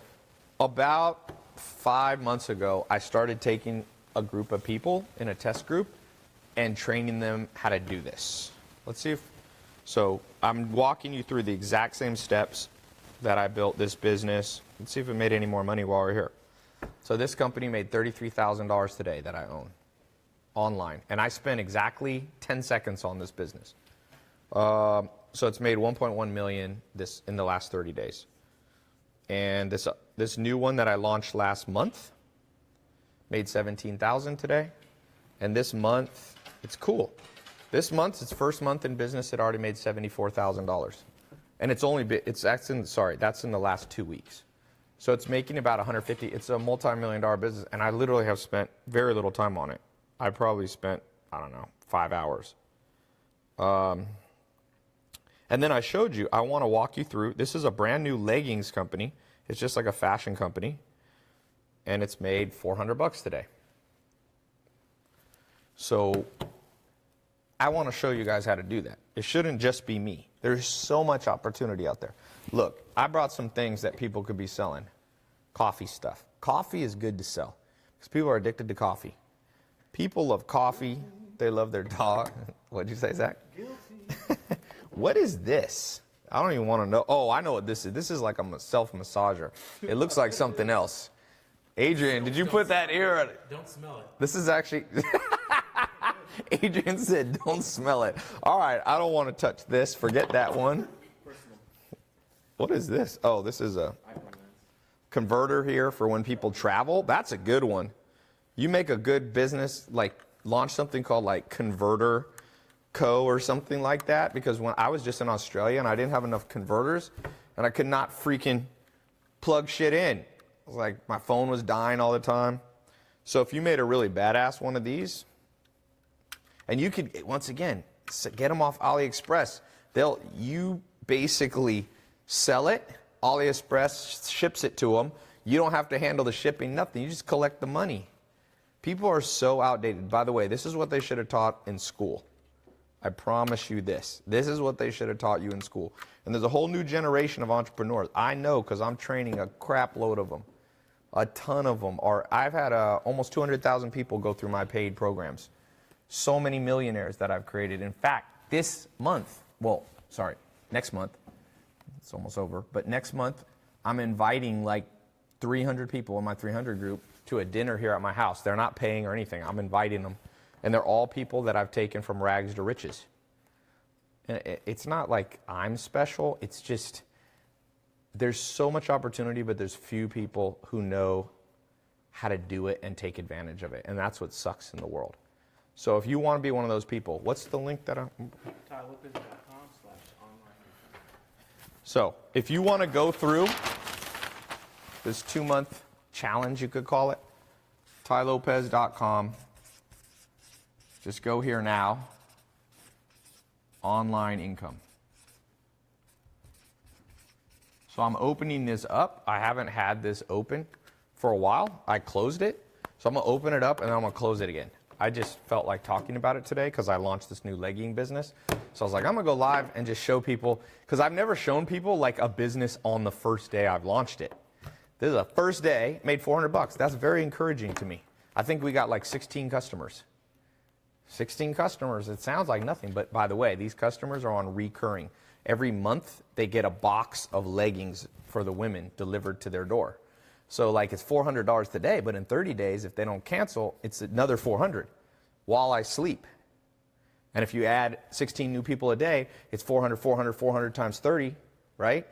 [SPEAKER 2] about 5 months ago, I started taking a group of people in a test group and training them how to do this. Let's see if... So I'm walking you through the exact same steps that I built this business. Let's see if it made any more money while we're here. So this company made $33,000 today that I own online. And I spent exactly 10 seconds on this business. So it's made 1.1 million in the last 30 days. And this new one that I launched last month made 17,000 today. And this month, it's cool. This month, its first month in business, it already made $74,000. And that's in the last 2 weeks. So it's making about 150. It's a multi-million-dollar business, and I literally have spent very little time on it. I probably spent, I don't know, 5 hours. And then I showed you, I want to walk you through, this is a brand new leggings company. It's just like a fashion company. And it's made $400 today. So I want to show you guys how to do that. It shouldn't just be me. There's so much opportunity out there. Look, I brought some things that people could be selling. Coffee stuff. Coffee is good to sell because people are addicted to coffee. People love coffee. They love their dog. What'd you say, Zach? Guilty. What is this? I don't even want to know. Oh, I know what this is. This is like a self-massager. It looks like something else. Adrian, did you put that here?
[SPEAKER 4] Don't smell it.
[SPEAKER 2] This is actually... Adrian said, don't smell it. All right, I don't want to touch this. Forget that one. What is this? Oh, this is a converter here for when people travel. That's a good one. You make a good business, like launch something called like Converter Co. or something like that, because when I was just in Australia and I didn't have enough converters and I could not freaking plug shit in. It was like my phone was dying all the time. So if you made a really badass one of these, and you could, once again, get them off AliExpress. You basically sell it. AliExpress ships it to them. You don't have to handle the shipping, nothing. You just collect the money. People are so outdated. By the way, this is what they should have taught in school. I promise you this. This is what they should have taught you in school. And there's a whole new generation of entrepreneurs. I know because I'm training a crap load of them. A ton of them are. I've had almost 200,000 people go through my paid programs. So many millionaires that I've created. In fact, this month, next month, it's almost over, but next month, I'm inviting like 300 people in my 300 group to a dinner here at my house. They're not paying or anything. I'm inviting them. And they're all people that I've taken from rags to riches. And it's not like I'm special. It's just, there's so much opportunity, but there's few people who know how to do it and take advantage of it. And that's what sucks in the world. So if you want to be one of those people, what's the link that I'm...
[SPEAKER 1] TaiLopez.com/online.
[SPEAKER 2] So if you want to go through this 2-month challenge, you could call it, TaiLopez.com. Just go here now. Online income. So I'm opening this up. I haven't had this open for a while. I closed it. So I'm going to open it up and then I'm going to close it again. I just felt like talking about it today because I launched this new legging business. So I was like, I'm going to go live and just show people, because I've never shown people like a business on the first day I've launched it. This is the first day, made $400. That's very encouraging to me. I think we got like 16 customers. 16 customers, it sounds like nothing, but by the way, these customers are on recurring. Every month, they get a box of leggings for the women delivered to their door. So like it's $400 today, but in 30 days, if they don't cancel, it's another $400 while I sleep. And if you add 16 new people a day, it's 400, 400, 400 times 30, right?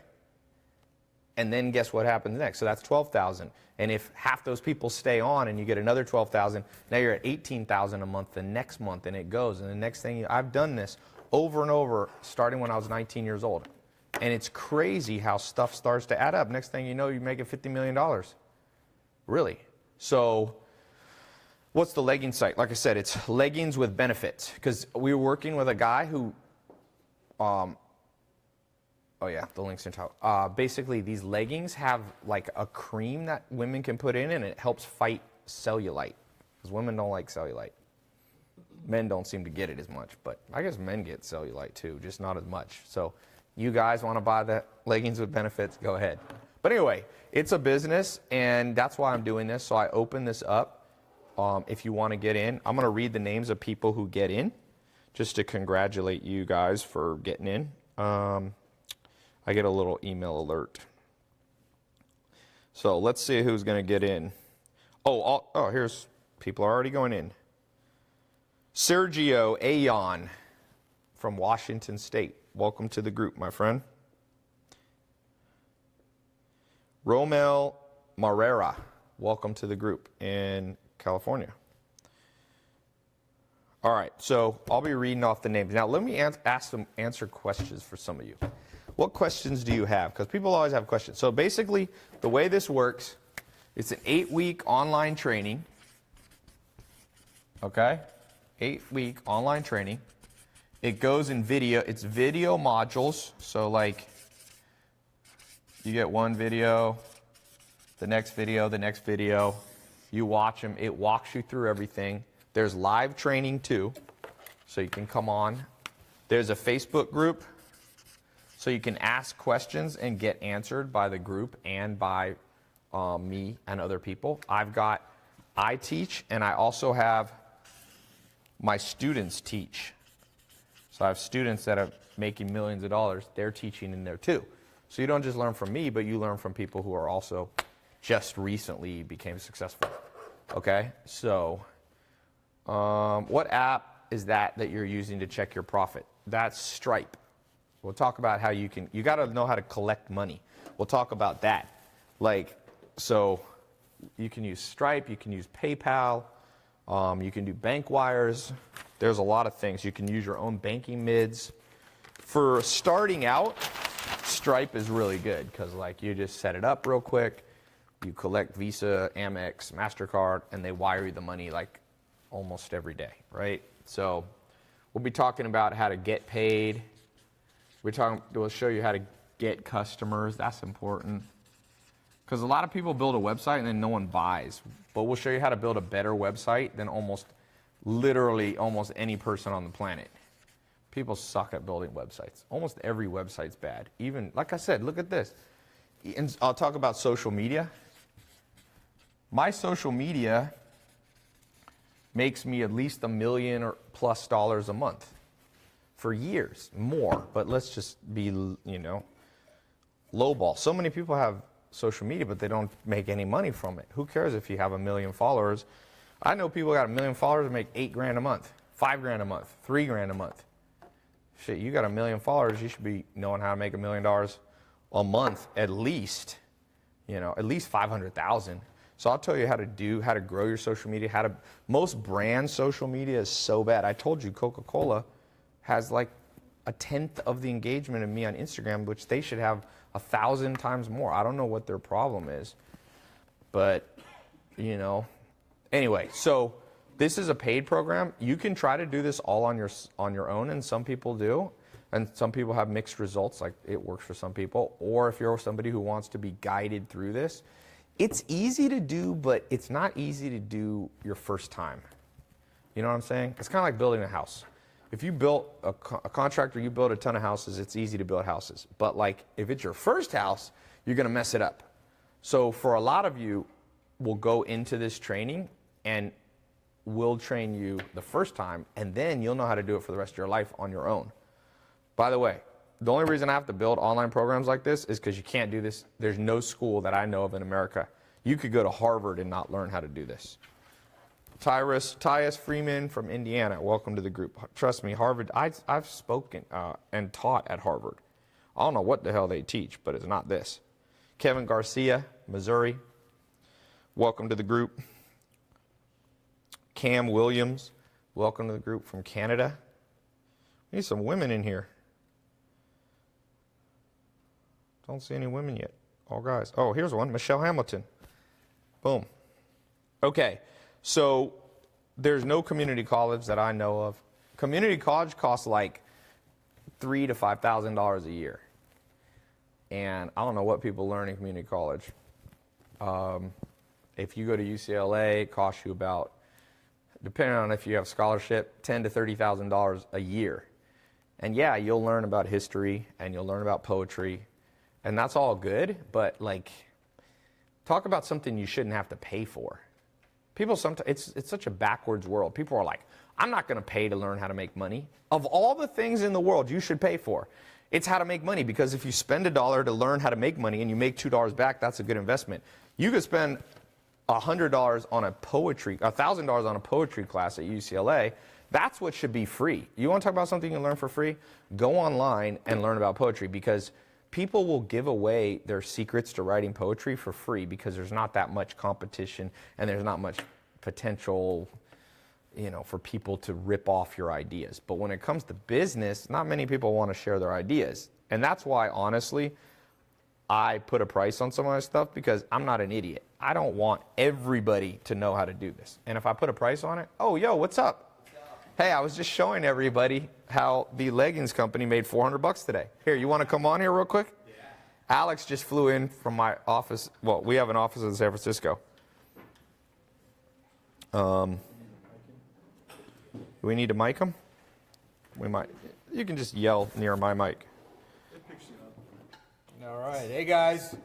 [SPEAKER 2] And then guess what happens next? So that's 12,000. And if half those people stay on and you get another 12,000, now you're at 18,000 a month the next month, and it goes. And the next thing, I've done this over and over, starting when I was 19 years old. And it's crazy how stuff starts to add up. Next thing you know, you're making $50 million. Really. So what's the legging site? Like I said, it's leggings with benefits. Because we were working with a guy who, oh yeah, the link's in top. Basically, these leggings have like a cream that women can put in, and it helps fight cellulite. Because women don't like cellulite. Men don't seem to get it as much, but I guess men get cellulite too, just not as much. So you guys want to buy the leggings with benefits, go ahead. But anyway, it's a business, and that's why I'm doing this. So I open this up. If you want to get in, I'm going to read the names of people who get in, just to congratulate you guys for getting in. I get a little email alert. So let's see who's going to get in. Oh, here's people are already going in. Sergio Ayon from Washington State. Welcome to the group, my friend. Romel Marrera. Welcome to the group in California. All right, so I'll be reading off the names. Now, let me answer questions for some of you. What questions do you have? Because people always have questions. So basically, the way this works, it's an 8-week online training. Okay? 8-week online training. It goes in video. It's video modules. So like, you get one video, the next video, the next video. You watch them. It walks you through everything. There's live training too, so you can come on. There's a Facebook group, so you can ask questions and get answered by the group and by me and other people. I teach, and I also have my students teach. So I have students that are making millions of dollars. They're teaching in there too. So you don't just learn from me, but you learn from people who are also just recently became successful. Okay? So what app is that you're using to check your profit? That's Stripe. We'll talk about how you got to know how to collect money. We'll talk about that. So you can use Stripe, you can use PayPal, you can do bank wires. There's a lot of things. You can use your own banking mids. For starting out, Stripe is really good because you just set it up real quick. You collect Visa, Amex, MasterCard, and they wire you the money almost every day, right? So we'll be talking about how to get paid. We'll show you how to get customers. That's important. Because a lot of people build a website and then no one buys. But we'll show you how to build a better website than literally almost any person on the planet. People suck at building websites. Almost every website's bad. Even, like I said, look at this. And I'll talk about social media. My social media makes me at least $1 million or plus a month for years, more. But let's just be, lowball. So many people have social media, but they don't make any money from it. Who cares if you have 1 million followers? I know people got 1 million followers and make $8,000 a month, $5,000 a month, $3,000 a month. Shit, you got 1 million followers, you should be knowing how to make $1 million a month at least. At least 500,000. So I'll tell you how to grow your social media. Most brand social media is so bad. I told you Coca-Cola has 1/10 of the engagement of me on Instagram, which they should have 1,000 times more. I don't know what their problem is, but Anyway, so this is a paid program. You can try to do this all on your own, and some people do, and some people have mixed results. It works for some people. Or if you're somebody who wants to be guided through this, it's easy to do, but it's not easy to do your first time. You know what I'm saying? It's kind of like building a house. If you built a contractor, you build a ton of houses, it's easy to build houses. But if it's your first house, you're going to mess it up. So for a lot of you, we'll go into this training and we'll train you the first time, and then you'll know how to do it for the rest of your life on your own. By the way, the only reason I have to build online programs like this is because you can't do this. There's no school that I know of in America. You could go to Harvard and not learn how to do this. Tyus Freeman from Indiana, welcome to the group. Trust me, Harvard, I've spoken and taught at Harvard. I don't know what the hell they teach, but it's not this. Kevin Garcia, Missouri, welcome to the group. Cam Williams, welcome to the group from Canada. We need some women in here. Don't see any women yet. All guys. Oh, here's one. Michelle Hamilton. Boom. Okay. So there's no community college that I know of. Community college costs like $3,000 to $5,000 a year. And I don't know what people learn in community college. If you go to UCLA, it costs you about, depending on if you have scholarship, $10,000 to $30,000 a year. And yeah, you'll learn about history and you'll learn about poetry, and that's all good. But like, talk about something you shouldn't have to pay for. People sometimes, it's such a backwards world. People are like, I'm not going to pay to learn how to make money. Of all the things in the world you should pay for, it's how to make money, because if you spend $1 to learn how to make money and you make $2 back, that's a good investment. You could spend $100 on a poetry, $1,000 on a poetry class at UCLA. That's what should be free. You want to talk about something you learn for free? Go online and learn about poetry, because people will give away their secrets to writing poetry for free because there's not that much competition and there's not much potential, for people to rip off your ideas. But when it comes to business, not many people want to share their ideas. And that's why, honestly, I put a price on some of my stuff, because I'm not an idiot. I don't want everybody to know how to do this. And if I put a price on it, oh, yo, what's up? Hey, I was just showing everybody how the leggings company made $400 today. Here, you want to come on here real quick? Yeah. Alex just flew in from my office. Well, we have an office in San Francisco. Do we need to mic him? We might. You can just yell near my mic.
[SPEAKER 4] All right. Hey, guys.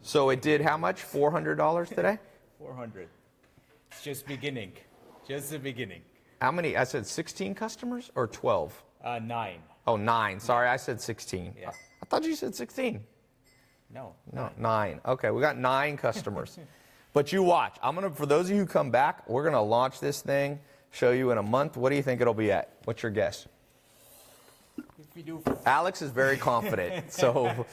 [SPEAKER 2] So it did how much? $400 today?
[SPEAKER 4] 400. It's just beginning. Just the beginning.
[SPEAKER 2] How many? I said 16 customers or 12?
[SPEAKER 4] 9.
[SPEAKER 2] Oh, 9. Sorry, I said 16.
[SPEAKER 4] Yeah.
[SPEAKER 2] I thought you said 16.
[SPEAKER 4] No.
[SPEAKER 2] 9. Okay, we got 9 customers. But you watch. For those of you who come back, we're going to launch this thing, show you in a month. What do you think it'll be at? What's your guess?
[SPEAKER 4] If we do,
[SPEAKER 2] Alex is very confident, so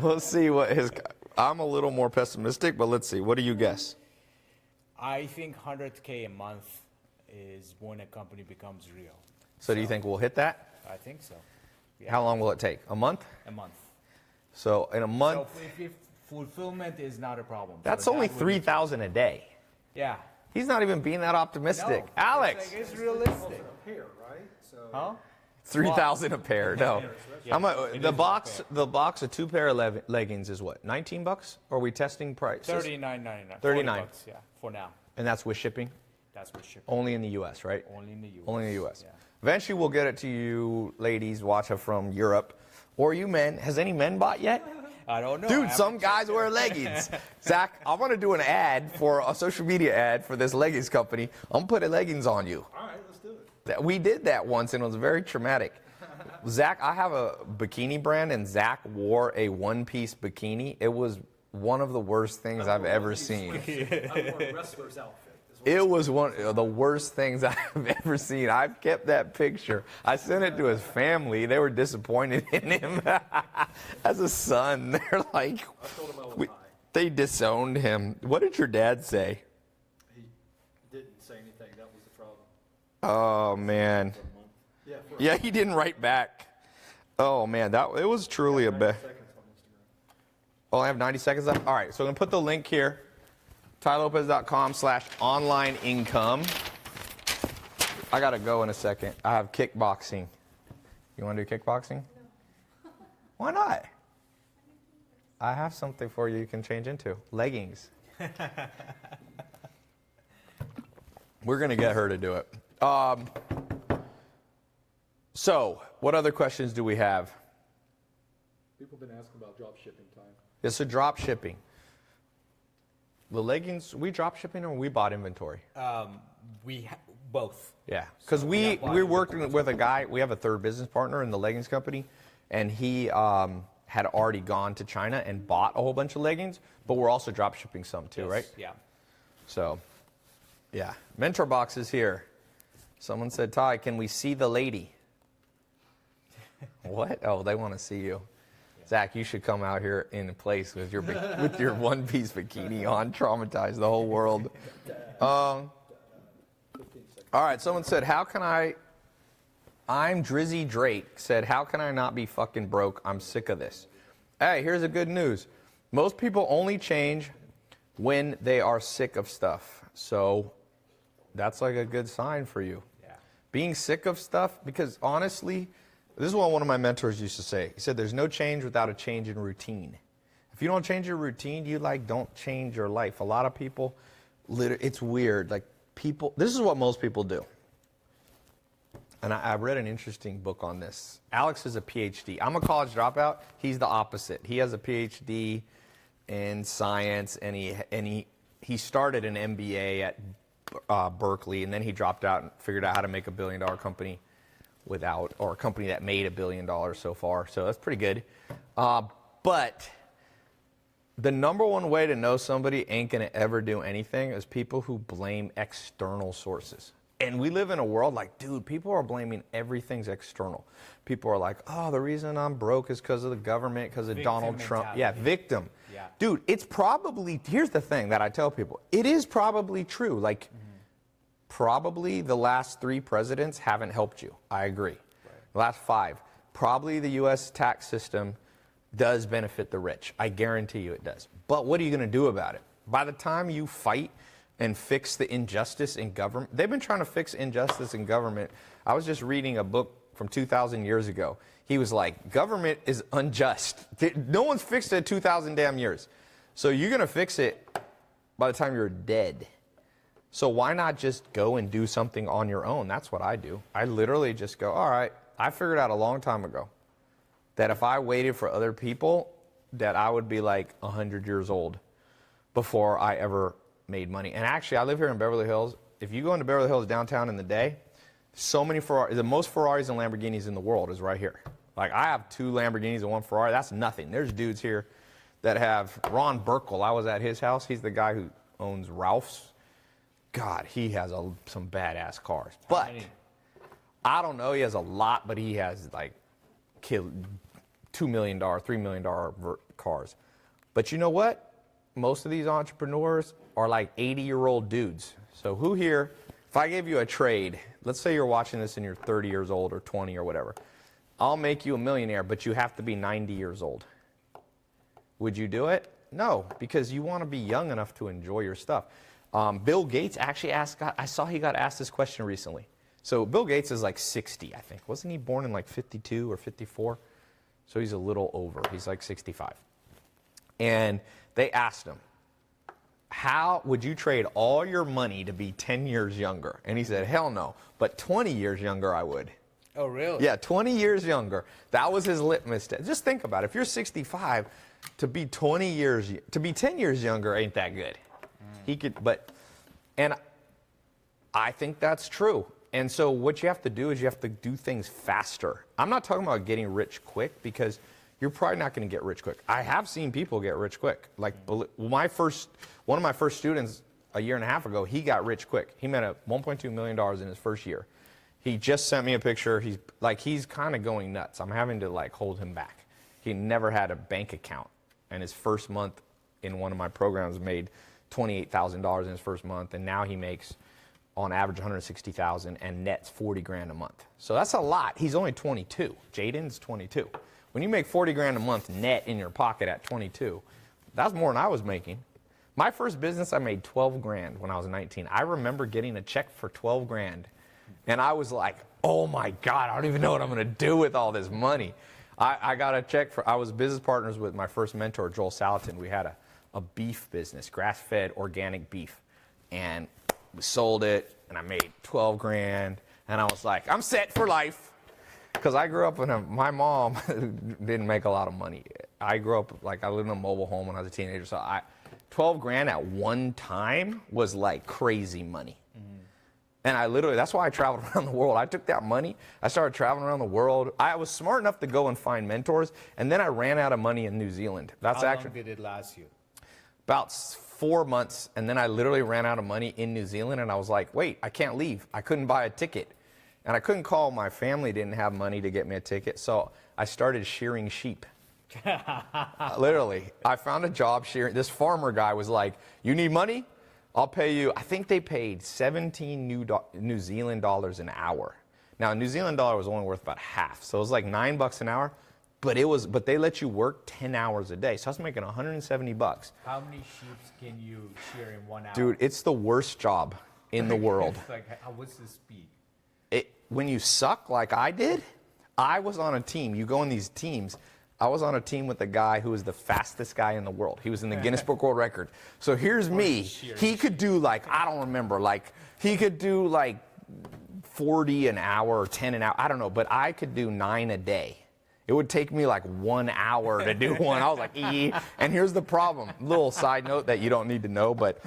[SPEAKER 2] we'll see what his. I'm a little more pessimistic, but let's see. What do you guess?
[SPEAKER 4] I think 100K a month is when a company becomes real.
[SPEAKER 2] So do you think we'll hit that?
[SPEAKER 4] I think so. Yeah.
[SPEAKER 2] How long will it take? A month?
[SPEAKER 4] A month.
[SPEAKER 2] So in a month.
[SPEAKER 4] So if fulfillment is not a problem.
[SPEAKER 2] That's
[SPEAKER 4] so
[SPEAKER 2] only
[SPEAKER 4] that would be-
[SPEAKER 2] $3,000 a day.
[SPEAKER 4] Yeah.
[SPEAKER 2] He's not even being that optimistic.
[SPEAKER 4] No,
[SPEAKER 2] Alex.
[SPEAKER 4] It's realistic.
[SPEAKER 5] Here, right? So
[SPEAKER 4] Huh?
[SPEAKER 2] 3,000 a pair. No.
[SPEAKER 4] Yeah,
[SPEAKER 2] How much?
[SPEAKER 4] it
[SPEAKER 2] The
[SPEAKER 4] is
[SPEAKER 2] box.
[SPEAKER 4] a pair.
[SPEAKER 2] The box of 2 pair of leggings is what? $19? Or are we testing prices?
[SPEAKER 4] $39.99.
[SPEAKER 2] 39.
[SPEAKER 4] $40, yeah, for now.
[SPEAKER 2] And that's with shipping.
[SPEAKER 4] That's what shipping.
[SPEAKER 2] Only in the U.S., right?
[SPEAKER 4] Only in the U.S.
[SPEAKER 2] Only in the U.S.
[SPEAKER 4] Yeah.
[SPEAKER 2] Eventually, we'll get it to you, ladies, watching from Europe, or you men. Has any men bought yet?
[SPEAKER 4] I don't know.
[SPEAKER 2] Dude, some guys wear leggings. Zach, I want to do an ad for a social media ad for this leggings company. I'm putting leggings on you.
[SPEAKER 5] all right, let's do it.
[SPEAKER 2] We did that once, and it was very traumatic. Zach, I have a bikini brand, and Zach wore a one-piece bikini. It was one of the worst things I've ever seen.
[SPEAKER 5] I wore a wrestler's outfit.
[SPEAKER 2] It was one of the worst things I've ever seen. I've kept that picture. I sent it to his family. They were disappointed in him. As a son, they're like,
[SPEAKER 5] I told him I was high.
[SPEAKER 2] they disowned him. What did your dad say?
[SPEAKER 5] He didn't say anything. That was the problem.
[SPEAKER 2] Oh, man.
[SPEAKER 5] Yeah, for
[SPEAKER 2] Yeah, he didn't write back. Oh, man, it was truly a
[SPEAKER 5] 90
[SPEAKER 2] bad.
[SPEAKER 5] seconds on Instagram.
[SPEAKER 2] Oh, I have 90 seconds left? All right, so I'm going to put the link here. TaiLopez.com/online income. I got to go in a second. I have kickboxing. You want to do kickboxing? No. Why not? I have something for you can change into. Leggings. We're going to get her to do it. So, what other questions do we have?
[SPEAKER 5] People have been asking about drop shipping time.
[SPEAKER 2] It's a drop shipping. The leggings, we drop shipping or we bought inventory?
[SPEAKER 4] Both.
[SPEAKER 2] Yeah, because
[SPEAKER 4] So
[SPEAKER 2] we're
[SPEAKER 4] bought
[SPEAKER 2] working with a guy. We have a third business partner in the leggings company, and he had already gone to China and bought a whole bunch of leggings. But we're also drop shipping some too,
[SPEAKER 4] Yes,
[SPEAKER 2] right?
[SPEAKER 4] Yeah.
[SPEAKER 2] So, yeah, mentor box is here. Someone said, "Tai, can we see the lady?" What? Oh, they want to see you. Zach, you should come out here in place with your one-piece bikini on, traumatize the whole world. All right, someone said, I'm Drizzy Drake, said, how can I not be fucking broke? I'm sick of this. Hey, here's the good news. Most people only change when they are sick of stuff. So that's like a good sign for you.
[SPEAKER 4] Yeah.
[SPEAKER 2] Being sick of stuff, because honestly, this is what one of my mentors used to say. He said, there's no change without a change in routine. If you don't change your routine, you don't change your life. A lot of people, it's weird. Like people, this is what most people do. And I read an interesting book on this. Alex is a PhD. I'm a college dropout. He's the opposite. He has a PhD in science, and he started an MBA at Berkeley, and then he dropped out and figured out how to make $1 billion company or a company that made $1 billion so far. So that's pretty good. But the number one way to know somebody ain't going to ever do anything is people who blame external sources. And we live in a world like, dude, people are blaming everything's external. People are like, oh, the reason I'm broke is because of the government, because of Donald Trump.
[SPEAKER 4] Mentality.
[SPEAKER 2] Yeah, victim.
[SPEAKER 4] Yeah.
[SPEAKER 2] Dude, it's probably, here's the thing that I tell people. It is probably true. Like, probably the last 3 presidents haven't helped you. I agree. Right. The last 5. Probably the U.S. tax system does benefit the rich. I guarantee you it does. But what are you going to do about it? By the time you fight and fix the injustice in government, they've been trying to fix injustice in government. I was just reading a book from 2,000 years ago. He was like, government is unjust. No one's fixed it in 2,000 damn years. So you're going to fix it by the time you're dead. So why not just go and do something on your own? That's what I do. I literally just go, all right, I figured out a long time ago that if I waited for other people, that I would be like 100 years old before I ever made money. And actually, I live here in Beverly Hills. If you go into Beverly Hills downtown in the day, so many Ferraris, the most Ferraris and Lamborghinis in the world is right here. Like, I have 2 Lamborghinis and 1 Ferrari. That's nothing. There's dudes here that have Ron Burkle. I was at his house. He's the guy who owns Ralph's. God, he has some badass cars. But I don't know. He has a lot, but he has like $2 million, $3 million cars. But you know what? Most of these entrepreneurs are like 80-year-old dudes. So who here, if I gave you a trade, let's say you're watching this and you're 30 years old or 20 or whatever, I'll make you a millionaire, but you have to be 90 years old. Would you do it? No, because you want to be young enough to enjoy your stuff. Bill Gates actually asked, I saw he got asked this question recently. So Bill Gates is like 60, I think. Wasn't he born in like 52 or 54? So he's a little over. He's like 65. And they asked him, how would you trade all your money to be 10 years younger? And he said, hell no, but 20 years younger I would.
[SPEAKER 4] Oh, really?
[SPEAKER 2] Yeah, 20 years younger. That was his litmus test. Just think about it. If you're 65, to be 10 years younger ain't that good. He could, and I think that's true. And so what you have to do is you have to do things faster. I'm not talking about getting rich quick, because you're probably not going to get rich quick. I have seen people get rich quick. Like one of my first students a year and a half ago, he got rich quick. He made $1.2 million in his first year. He just sent me a picture. He's kind of going nuts. I'm having to like hold him back. He never had a bank account, and his first month in one of my programs made $28,000 in his first month, and now he makes on average $160,000 and nets $40,000 a month. So that's a lot. He's only 22. Jaden's 22. When you make $40,000 a month net in your pocket at 22, that's more than I was making. My first business, I made $12,000 when I was 19. I remember getting a check for $12,000, and I was like, oh my God, I don't even know what I'm going to do with all this money. I got a check I was business partners with my first mentor, Joel Salatin. We had a beef business, grass-fed organic beef, and we sold it, and I made $12,000, and I was like, I'm set for life. Because I grew up my mom didn't make a lot of money. I grew up, I lived in a mobile home when I was a teenager, so $12,000 at one time was like crazy money. And that's why I traveled around the world. I took that money, I started traveling around the world. I was smart enough to go and find mentors, and then I ran out of money in New Zealand.
[SPEAKER 4] How long did it last you?
[SPEAKER 2] About 4 months, and then I literally ran out of money in New Zealand, and I was like, wait, I can't leave. I couldn't buy a ticket. And I couldn't call, my family didn't have money to get me a ticket, so I started shearing sheep. Literally. I found a job shearing. This farmer guy was like, you need money? I'll pay you. I think they paid 17 New Zealand dollars an hour. Now, a New Zealand dollar was only worth about half, so it was like $9 an hour. but they let you work 10 hours a day. So I was making $170.
[SPEAKER 4] How many sheep can you shear in 1 hour?
[SPEAKER 2] Dude, it's the worst job in the world.
[SPEAKER 4] It's like, what's the speed?
[SPEAKER 2] When you suck like I did, I was on a team. You go in these teams. I was on a team with a guy who was the fastest guy in the world. He was in the Guinness Book World Record. So here's me. He could do like, I don't remember, like he could do like 40 an hour or 10 an hour. I don't know, but I could do 9 a day. It would take me like 1 hour to do one. I was like, And here's the problem. Little side note that you don't need to know, but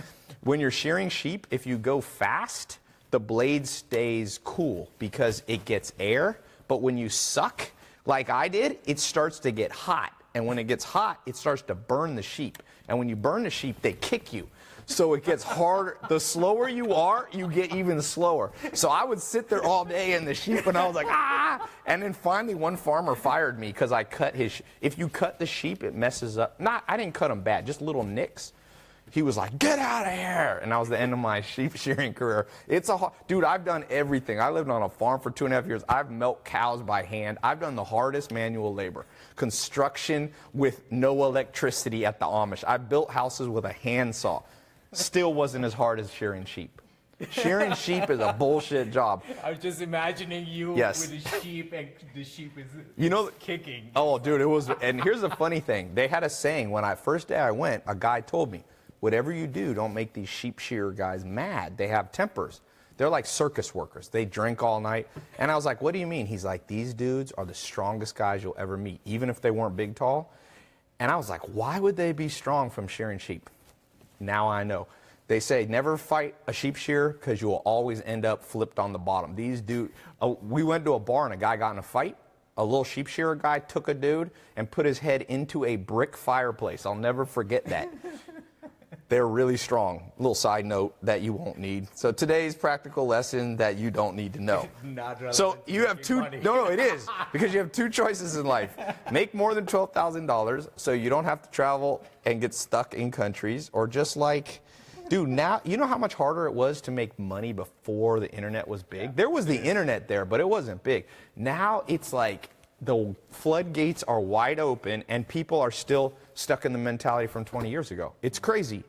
[SPEAKER 2] when you're shearing sheep, if you go fast, the blade stays cool because it gets air. But when you suck, like I did, it starts to get hot. And when it gets hot, it starts to burn the sheep. And when you burn the sheep, they kick you. So it gets harder. The slower you are, you get even slower. So I would sit there all day in the sheep, and I was like, ah! And then finally, one farmer fired me because I cut his. If you cut the sheep, it messes up. I didn't cut them bad, just little nicks. He was like, get out of here. And that was the end of my sheep shearing career. Dude, I've done everything. I lived on a farm for 2.5 years. I've milked cows by hand. I've done the hardest manual labor. Construction with no electricity at the Amish. I built houses with a handsaw. Still wasn't as hard as shearing sheep. Shearing sheep is a bullshit job.
[SPEAKER 4] I was just imagining you
[SPEAKER 2] Yes.
[SPEAKER 4] with a sheep and the sheep is kicking.
[SPEAKER 2] Oh, dude, it was. And here's the funny thing. They had a saying when first day I went, a guy told me, whatever you do, don't make these sheep shearer guys mad. They have tempers. They're like circus workers. They drink all night. And I was like, what do you mean? He's like, these dudes are the strongest guys you'll ever meet, even if they weren't big, tall. And I was like, why would they be strong from shearing sheep? Now I know. They say never fight a sheep shearer because you will always end up flipped on the bottom. These dudes, we went to a bar and a guy got in a fight. A little sheep shearer guy took a dude and put his head into a brick fireplace. I'll never forget that. They're really strong. Little side note that you won't need. So today's practical lesson that you don't need to know.
[SPEAKER 4] Not relevant
[SPEAKER 2] So
[SPEAKER 4] to
[SPEAKER 2] you have
[SPEAKER 4] making
[SPEAKER 2] two.
[SPEAKER 4] money.
[SPEAKER 2] No, it is because you have two choices in life: make more than $12,000, so you don't have to travel and get stuck in countries, or just like, dude. Now you know how much harder it was to make money before the internet was big. There was the internet there, but it wasn't big. Now it's like the floodgates are wide open, and people are still stuck in the mentality from 20 years ago. It's crazy.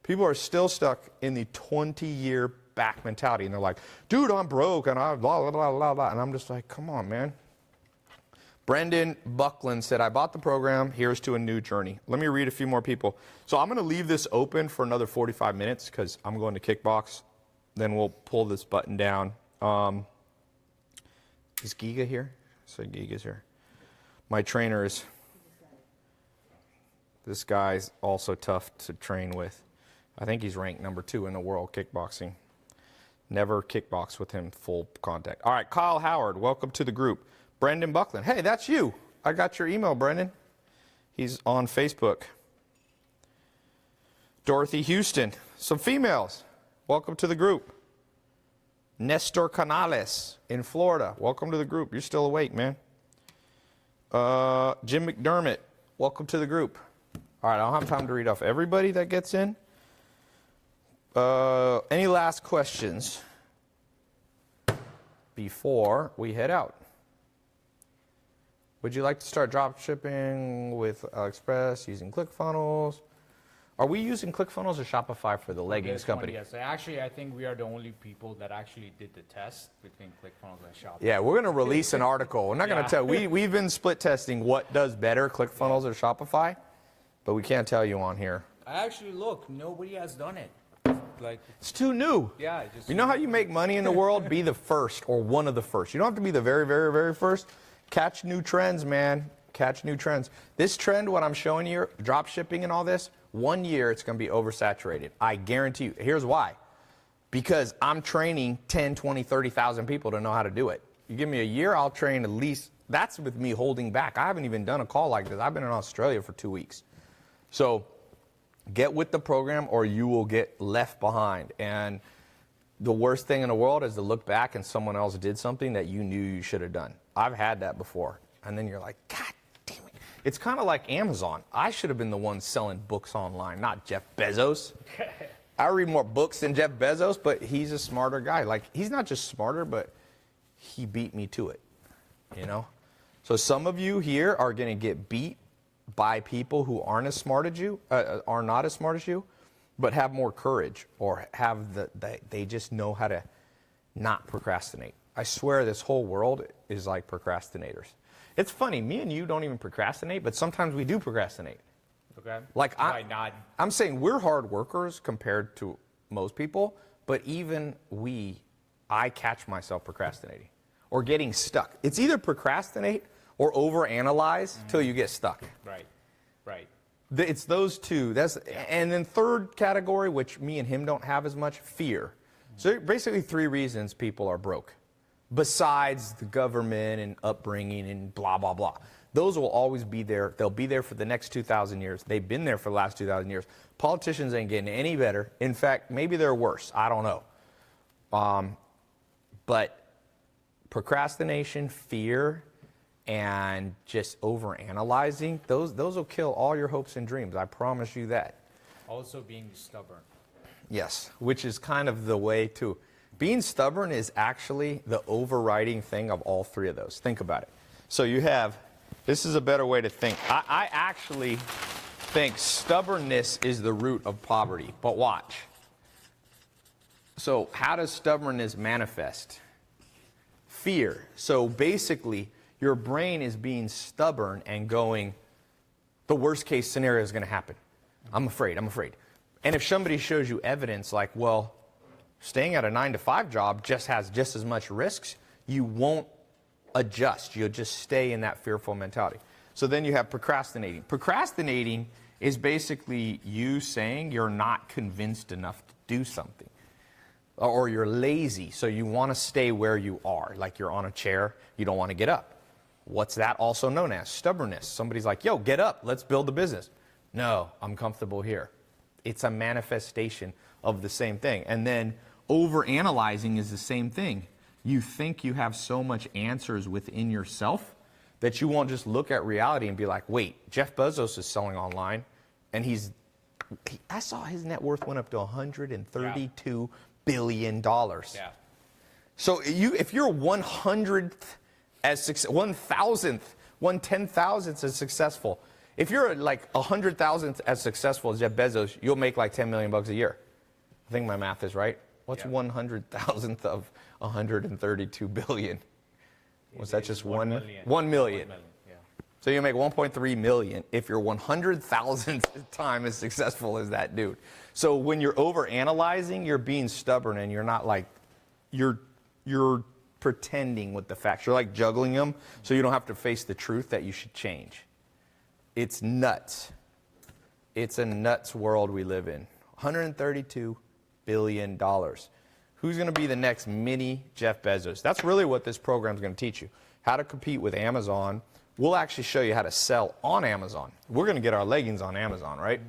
[SPEAKER 2] People are still stuck in the 20-year back mentality, and they're like, dude, I'm broke, and I blah, blah, blah, blah, blah. And I'm just like, come on, man. Brendan Buckland said, I bought the program. Here's to a new journey. Let me read a few more people. So I'm going to leave this open for another 45 minutes because I'm going to kickbox. Then we'll pull this button down. Is Giga here? So Giga's here. My trainer is... This guy's also tough to train with. I think he's ranked number 2 in the world kickboxing. Never kickbox with him full contact. All right, Kyle Howard, welcome to the group. Brendan Buckland, hey, that's you. I got your email, Brendan. He's on Facebook. Dorothy Houston, some females. Welcome to the group. Nestor Canales in Florida, welcome to the group. You're still awake, man. Jim McDermott, welcome to the group. All right, I don't have time to read off everybody that gets in. Any last questions before we head out? Would you like to start drop shipping with AliExpress using ClickFunnels? Are we using ClickFunnels or Shopify for the leggings company?
[SPEAKER 4] Yes, actually, I think we are the only people that actually did the test between ClickFunnels and Shopify.
[SPEAKER 2] Yeah, we're going to release an article. We're not going to tell. We've been split testing what does better, ClickFunnels or Shopify, but we can't tell you on here.
[SPEAKER 4] I actually look. Nobody has done it. Like,
[SPEAKER 2] it's too new.
[SPEAKER 4] Yeah.
[SPEAKER 2] You know how you make money in the world? Be the first or one of the first. You don't have to be the very, very, very first. Catch new trends, man. Catch new trends. This trend, what I'm showing you, drop shipping and all this, 1 year it's going to be oversaturated. I guarantee you. Here's why. Because I'm training 10, 20, 30,000 people to know how to do it. You give me a year, I'll train at least. That's with me holding back. I haven't even done a call like this. I've been in Australia for 2 weeks. So get with the program or you will get left behind. And the worst thing in the world is to look back and someone else did something that you knew you should have done. I've had that before. And then you're like, God damn it. It's kind of like Amazon. I should have been the one selling books online, not Jeff Bezos. I read more books than Jeff Bezos, but he's a smarter guy. Like, he's not just smarter, but he beat me to it, you know? So some of you here are going to get beat by people who aren't as smart as you, are not as smart as you, but have more courage, or have they just know how to not procrastinate. I swear this whole world is like procrastinators. It's funny, me and you don't even procrastinate, but sometimes we do procrastinate.
[SPEAKER 4] Okay.
[SPEAKER 2] Like
[SPEAKER 4] Why not?
[SPEAKER 2] I'm saying we're hard workers compared to most people, but even I catch myself procrastinating or getting stuck. It's either procrastinate or overanalyze till you get stuck.
[SPEAKER 4] Right. Right.
[SPEAKER 2] It's those two. And then third category, which me and him don't have as much, fear. So basically 3 reasons people are broke, besides the government and upbringing and blah, blah, blah. Those will always be there. They'll be there for the next 2,000 years. They've been there for the last 2,000 years. Politicians ain't getting any better. In fact, maybe they're worse. I don't know. But procrastination, fear, and just overanalyzing, those will kill all your hopes and dreams. I promise you that.
[SPEAKER 4] Also being stubborn.
[SPEAKER 2] Yes, which is kind of the way to. Being stubborn is actually the overriding thing of all 3 of those. Think about it. So you have, this is a better way to think. I actually think stubbornness is the root of poverty. But watch. So how does stubbornness manifest? Fear. So basically, your brain is being stubborn and going, the worst case scenario is going to happen. I'm afraid. And if somebody shows you evidence like, well, staying at a 9-to-5 job just has just as much risks, you won't adjust. You'll just stay in that fearful mentality. So then you have procrastinating. Procrastinating is basically you saying you're not convinced enough to do something. Or you're lazy, so you want to stay where you are. Like you're on a chair, you don't want to get up. What's that also known as? Stubbornness. Somebody's like, yo, get up, let's build a business. No, I'm comfortable here. It's a manifestation of the same thing. And then overanalyzing is the same thing. You think you have so much answers within yourself that you won't just look at reality and be like, wait, Jeff Bezos is selling online, and I saw his net worth went up to $132 billion.
[SPEAKER 4] Yeah.
[SPEAKER 2] So if you're 100th as 1,000th, 1/10,000th as successful, if you're like 100,000th as successful as Jeff Bezos, you'll make like $10 million a year. I think my math is right. What's 100,000th of 132 billion? Was that just 1 million? 1 million.
[SPEAKER 4] Yeah.
[SPEAKER 2] So you make 1.3 million if you're 100,000th time as successful as that dude. So when you're overanalyzing, you're being stubborn, and you're not like, you're pretending with the facts. You're like juggling them so you don't have to face the truth that you should change. It's nuts. It's a nuts world we live in. $132 billion. Who's going to be the next mini Jeff Bezos? That's really what this program is going to teach you. How to compete with Amazon. We'll actually show you how to sell on Amazon. We're going to get our leggings on Amazon, right?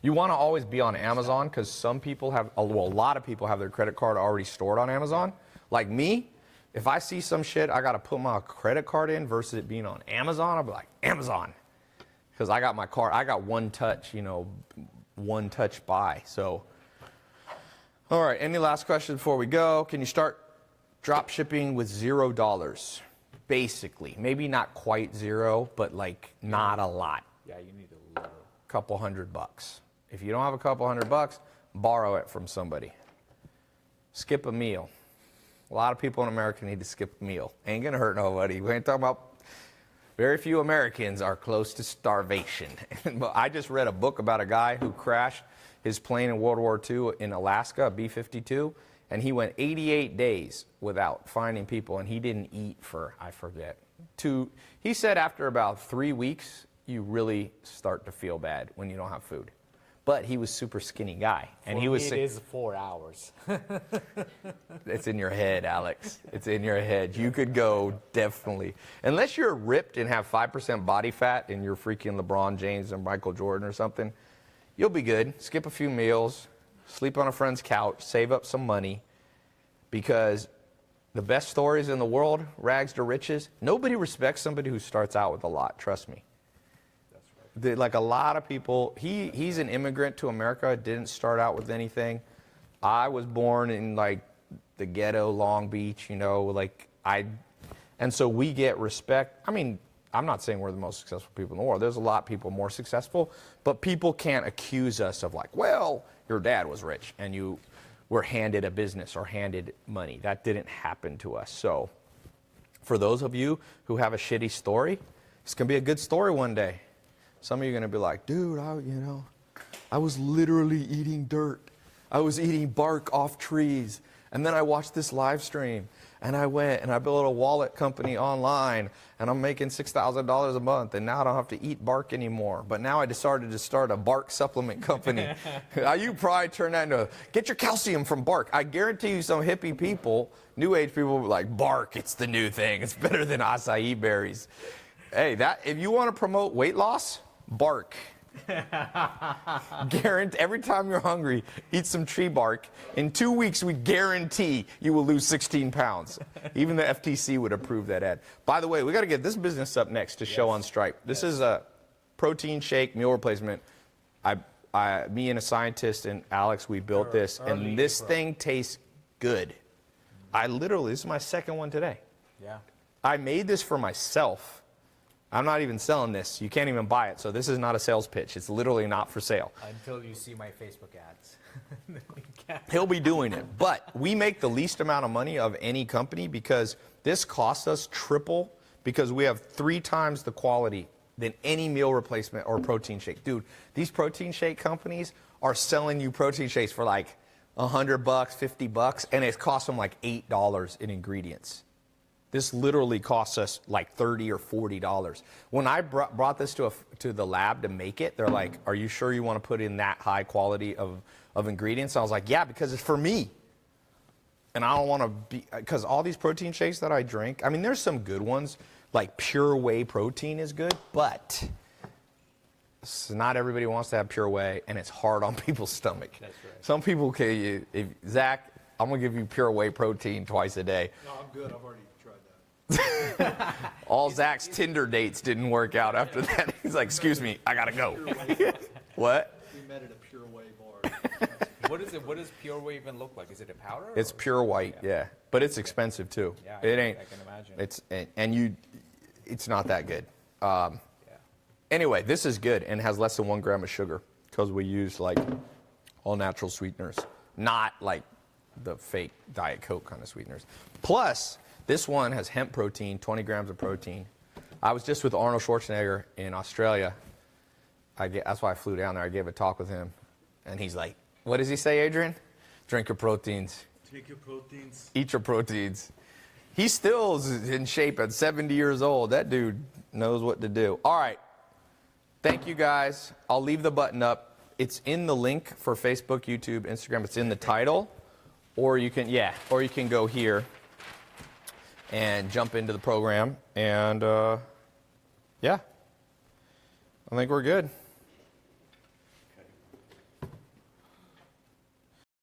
[SPEAKER 2] You want to always be on Amazon because some people have, well, a lot of people have their credit card already stored on Amazon. Like me, if I see some shit I got to put my credit card in versus it being on Amazon, I'll be like, Amazon. Because I got my card, I got one touch, one touch buy. So, all right, any last questions before we go? Can you start drop shipping with $0? Basically, maybe not quite zero, but like not a lot.
[SPEAKER 4] Yeah, you need a little.
[SPEAKER 2] Couple $100. If you don't have a couple $100, borrow it from somebody. Skip a meal. A lot of people in America need to skip a meal. Ain't gonna hurt nobody. We ain't talking about. Very few Americans are close to starvation. But I just read a book about a guy who crashed his plane in World War II in Alaska, a B-52, and he went 88 days without finding people, and he didn't eat for, I forget, he said after about 3 weeks, you really start to feel bad when you don't have food. But he was super skinny guy, and he was sick.
[SPEAKER 4] It is 4 hours.
[SPEAKER 2] It's in your head, Alex. It's in your head. You could go definitely. Unless you're ripped and have 5% body fat and you're freaking LeBron James or Michael Jordan or something, you'll be good. Skip a few meals, sleep on a friend's couch, save up some money, because the best stories in the world, rags to riches, nobody respects somebody who starts out with a lot, trust me. Like a lot of people, he's an immigrant to America, didn't start out with anything. I was born in like the ghetto, Long Beach, like I And so we get respect. I mean, I'm not saying we're the most successful people in the world. There's a lot of people more successful, but people can't accuse us of like, well, your dad was rich and you were handed a business or handed money. That didn't happen to us. So for those of you who have a shitty story, it's going to be a good story one day. Some of you are going to be like, dude, I was literally eating dirt. I was eating bark off trees. And then I watched this live stream. And I went and I built a wallet company online. And I'm making $6,000 a month. And now I don't have to eat bark anymore. But now I decided to start a bark supplement company. You probably turn that into, get your calcium from bark. I guarantee you some hippie people, new age people will be like, bark, it's the new thing. It's better than acai berries. Hey, if you want to promote weight loss, bark. Guarantee every time you're hungry, eat some tree bark. In 2 weeks, we guarantee you will lose 16 pounds. Even the FTC would approve that ad. By the way, we got to get this business up next to show on Stripe. This is a protein shake meal replacement. Me and a scientist and Alex, we built this, and this thing tastes good. This is my second one today.
[SPEAKER 4] Yeah.
[SPEAKER 2] I made this for myself. I'm not even selling this. You can't even buy it. So this is not a sales pitch. It's literally not for sale.
[SPEAKER 4] Until you see my Facebook ads.
[SPEAKER 2] He'll be doing it. But we make the least amount of money of any company because this costs us triple because we have 3 times the quality than any meal replacement or protein shake. Dude, these protein shake companies are selling you protein shakes for like $100, $50, and it costs them like $8 in ingredients. This literally costs us like $30 or $40. When I brought this to the lab to make it, they're like, are you sure you want to put in that high quality of ingredients? I was like, yeah, because it's for me. And I don't want to be, because all these protein shakes that I drink, I mean, there's some good ones, like pure whey protein is good, but not everybody wants to have pure whey, and it's hard on people's stomach.
[SPEAKER 4] That's right.
[SPEAKER 2] Some people can, Zach, I'm going to give you pure whey protein twice a day.
[SPEAKER 5] No, I'm good. I've already tried that.
[SPEAKER 2] All Zach's Tinder dates didn't work out after that. He's like, excuse me, I gotta go. What?
[SPEAKER 5] We met at a Pure Whey bar.
[SPEAKER 4] What does Pure Whey even look like? Is it a powder?
[SPEAKER 2] It's pure white, yeah. But it's expensive too.
[SPEAKER 4] Yeah,
[SPEAKER 2] It ain't.
[SPEAKER 4] I can imagine.
[SPEAKER 2] It's not that good.
[SPEAKER 4] Yeah.
[SPEAKER 2] Anyway, this is good and has less than 1 gram of sugar because we use like all natural sweeteners, not like the fake Diet Coke kind of sweeteners. Plus, this one has hemp protein, 20 grams of protein. I was just with Arnold Schwarzenegger in Australia. That's why I flew down there. I gave a talk with him. And he's like, what does he say, Adrian? Drink your proteins.
[SPEAKER 1] Take your proteins.
[SPEAKER 2] Eat your proteins. He still is in shape at 70 years old. That dude knows what to do. All right. Thank you, guys. I'll leave the button up. It's in the link for Facebook, YouTube, Instagram. It's in the title. Or you can go here and jump into the program. And, yeah, I think we're good.